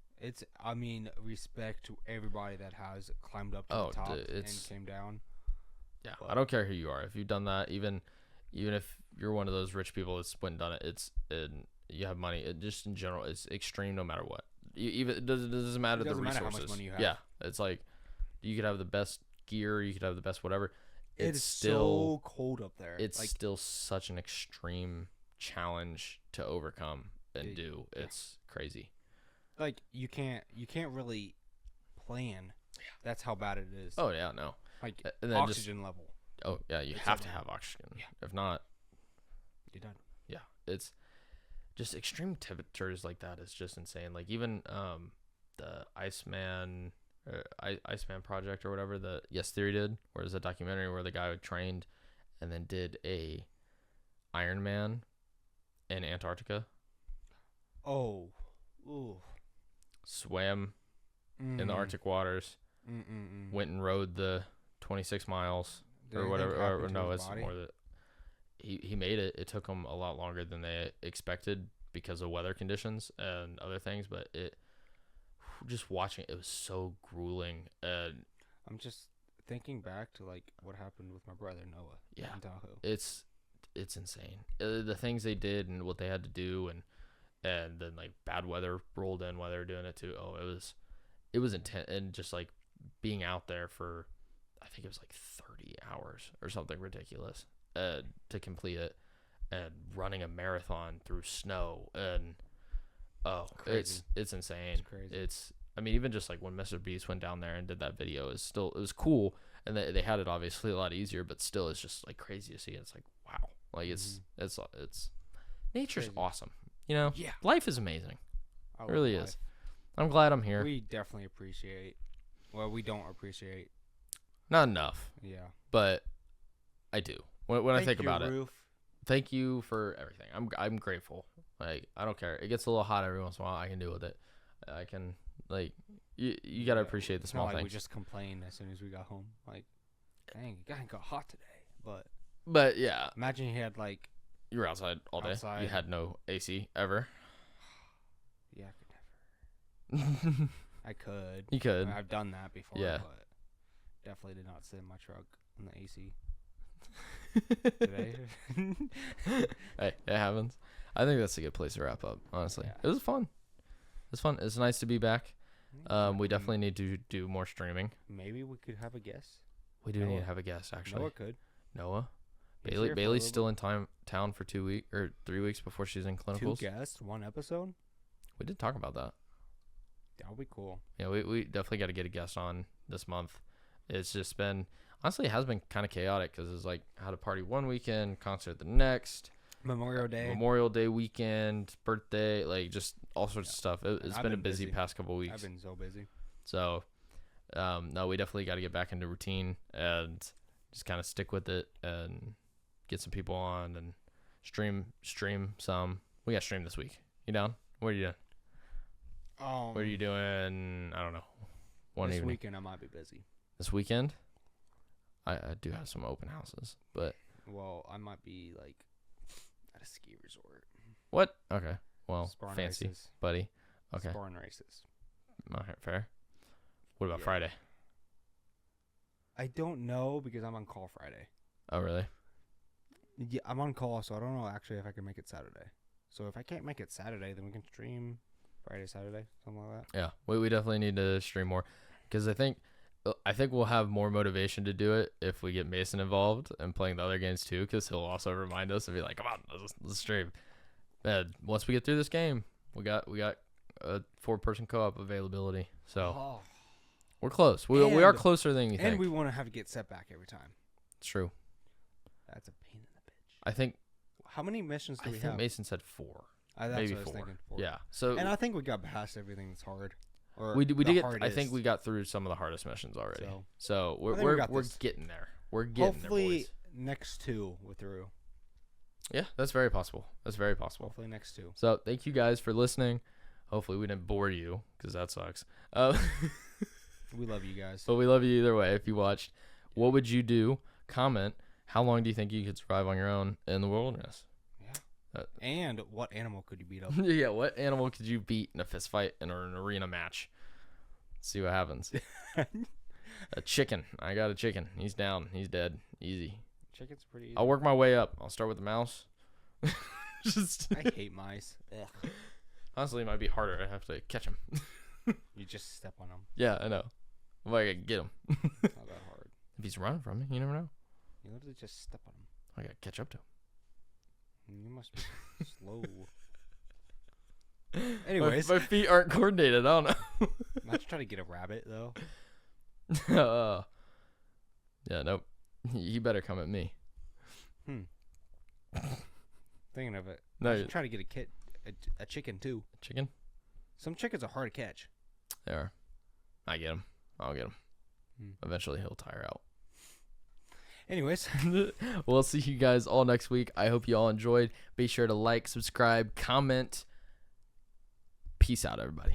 I mean, respect to everybody that has climbed up to the top and came down. Yeah, But- I don't care who you are. If you've done that, even if you're one of those rich people that's went and done it, you have money. It just in general, it's extreme no matter what. It doesn't matter the resources. Matter how much money you have. Yeah, it's like you could have the best gear, you could have the best whatever. It's still so cold up there. It's like, still such an extreme challenge to overcome and do. It's crazy. Like you can't really plan. Yeah. That's how bad it is. Oh yeah, no. Like and then oxygen level. Oh yeah, you have to have oxygen. Yeah. If not, you're done. Yeah, it's just extreme temperatures like that is just insane. Like even the Iceman project or whatever the Yes Theory did, where there's a documentary where the guy trained and then did a Ironman in Antarctica. Oh, ooh. Swam in the Arctic waters. Went and rode the 26 miles or whatever. Or no, it's more that he made it. It took him a lot longer than they expected because of weather conditions and other things. But just watching it was so grueling. And I'm just thinking back to like what happened with my brother Noah. Yeah, in Tahoe. It's insane. The things they did and what they had to do and then like bad weather rolled in while they were doing it too. Oh, it was intense, and just like being out there for I think it was like 30 hours or something ridiculous to complete it, and running a marathon through snow and it's insane. It's crazy. I mean, even just like when Mr. Beast went down there and did that video, it was cool, and they had it obviously a lot easier, but still it's just like crazy to see. It's like wow, like it's nature's crazy. Awesome. You know, Yeah. Life is amazing. I It love really life. is. I'm glad I'm here. We definitely appreciate. Well, we don't appreciate. Not enough, Yeah. but I do. When I think about it, Roof. thank you for everything. I'm grateful. Like I don't care. It gets a little hot every once in a while. I can deal with it. I can like you gotta appreciate the It's small not like things. we just complained as soon as we got home. Like, dang, it got hot today. But yeah, Imagine you had like. you were outside all day. Outside. You had no AC ever. Yeah, I could never. I could. You could. I mean, I've done that before. Yeah. But definitely did not sit in my truck in the AC. Today. Hey, it happens. I think that's a good place to wrap up. Honestly, Yeah. It was fun. It's fun. It's nice to be back. We definitely need to do more streaming. Maybe we could have a guest. We do Noah. need to have a guest actually. Noah could. Noah. He's here for a Bailey's little still in town for 2 weeks or 3 weeks before she's in bit. clinicals. 2 guests, 1 episode. We did talk about that. That would be cool. Yeah, we definitely got to get a guest on this month. It's just been honestly, it has been kind of chaotic because it's like had a party one weekend, concert the next, Memorial Day weekend, birthday, like just all sorts of stuff. It's I've been a been busy busy. past couple weeks. I've been so busy. So, no, we definitely got to get back into routine and just kind of stick with it and get some people on and stream some. We got stream this week. You down? What are you doing? What are you doing? I don't know. This Evening. weekend I might be busy. This weekend? I do have some open houses, but... Well, I might be, like, at a ski resort. What? Okay. Well, Sparring fancy, races. buddy. Okay. Sparring races. All right, fair. What about Friday? I don't know because I'm on call Friday. Oh, really? Yeah, I'm on call, so I don't know actually if I can make it Saturday. So if I can't make it Saturday, then we can stream Friday, Saturday, something like that. Yeah, we definitely need to stream more because I think we'll have more motivation to do it if we get Mason involved and playing the other games too, because he'll also remind us and be like, "Come on, let's stream." Man, once we get through this game, we got a 4-person co-op availability, so we're close. We are closer than you think. And we want to have to get set back every time. It's true. That's a pain in the bitch. I think. How many missions do we have? I think Mason said 4. That's maybe what I was 4. thinking. 4. Yeah. So. And I think we got past everything that's hard. Or we did get. Hardest. I think we got through some of the hardest missions already. So we're getting there. We're getting Hopefully there, boys. next 2 we're through. Yeah, that's very possible. Hopefully next 2. So thank you guys for listening. Hopefully we didn't bore you because that sucks. We love you guys. But we love you either way. If you watched, what would you do? Comment. How long do you think you could survive on your own in the wilderness? Yeah. And what animal could you beat up? Yeah, what animal could you beat in a fist fight or an arena match? See what happens. A chicken. I got a chicken. He's down. He's dead. Easy. Chicken's pretty easy. I'll work my way up. I'll start with the mouse. I hate mice. Ugh. Honestly, it might be harder. I have to catch him. You just step on them. Yeah, I know. I'm like, I can get him. Not that hard. If he's running from me, you never know. You literally just step on him. I gotta catch up to him. You must be slow. Anyways. My feet aren't coordinated. I don't know. Let's try to get a rabbit, though. Yeah, nope. You better come at me. Thinking of it. No, I should try to get a chicken, too. Chicken? Some chickens are hard to catch. They are. I get him. I'll get him. Eventually, he'll tire out. Anyways. We'll see you guys all next week. I hope you all enjoyed. Be sure to like, subscribe, comment. Peace out, everybody.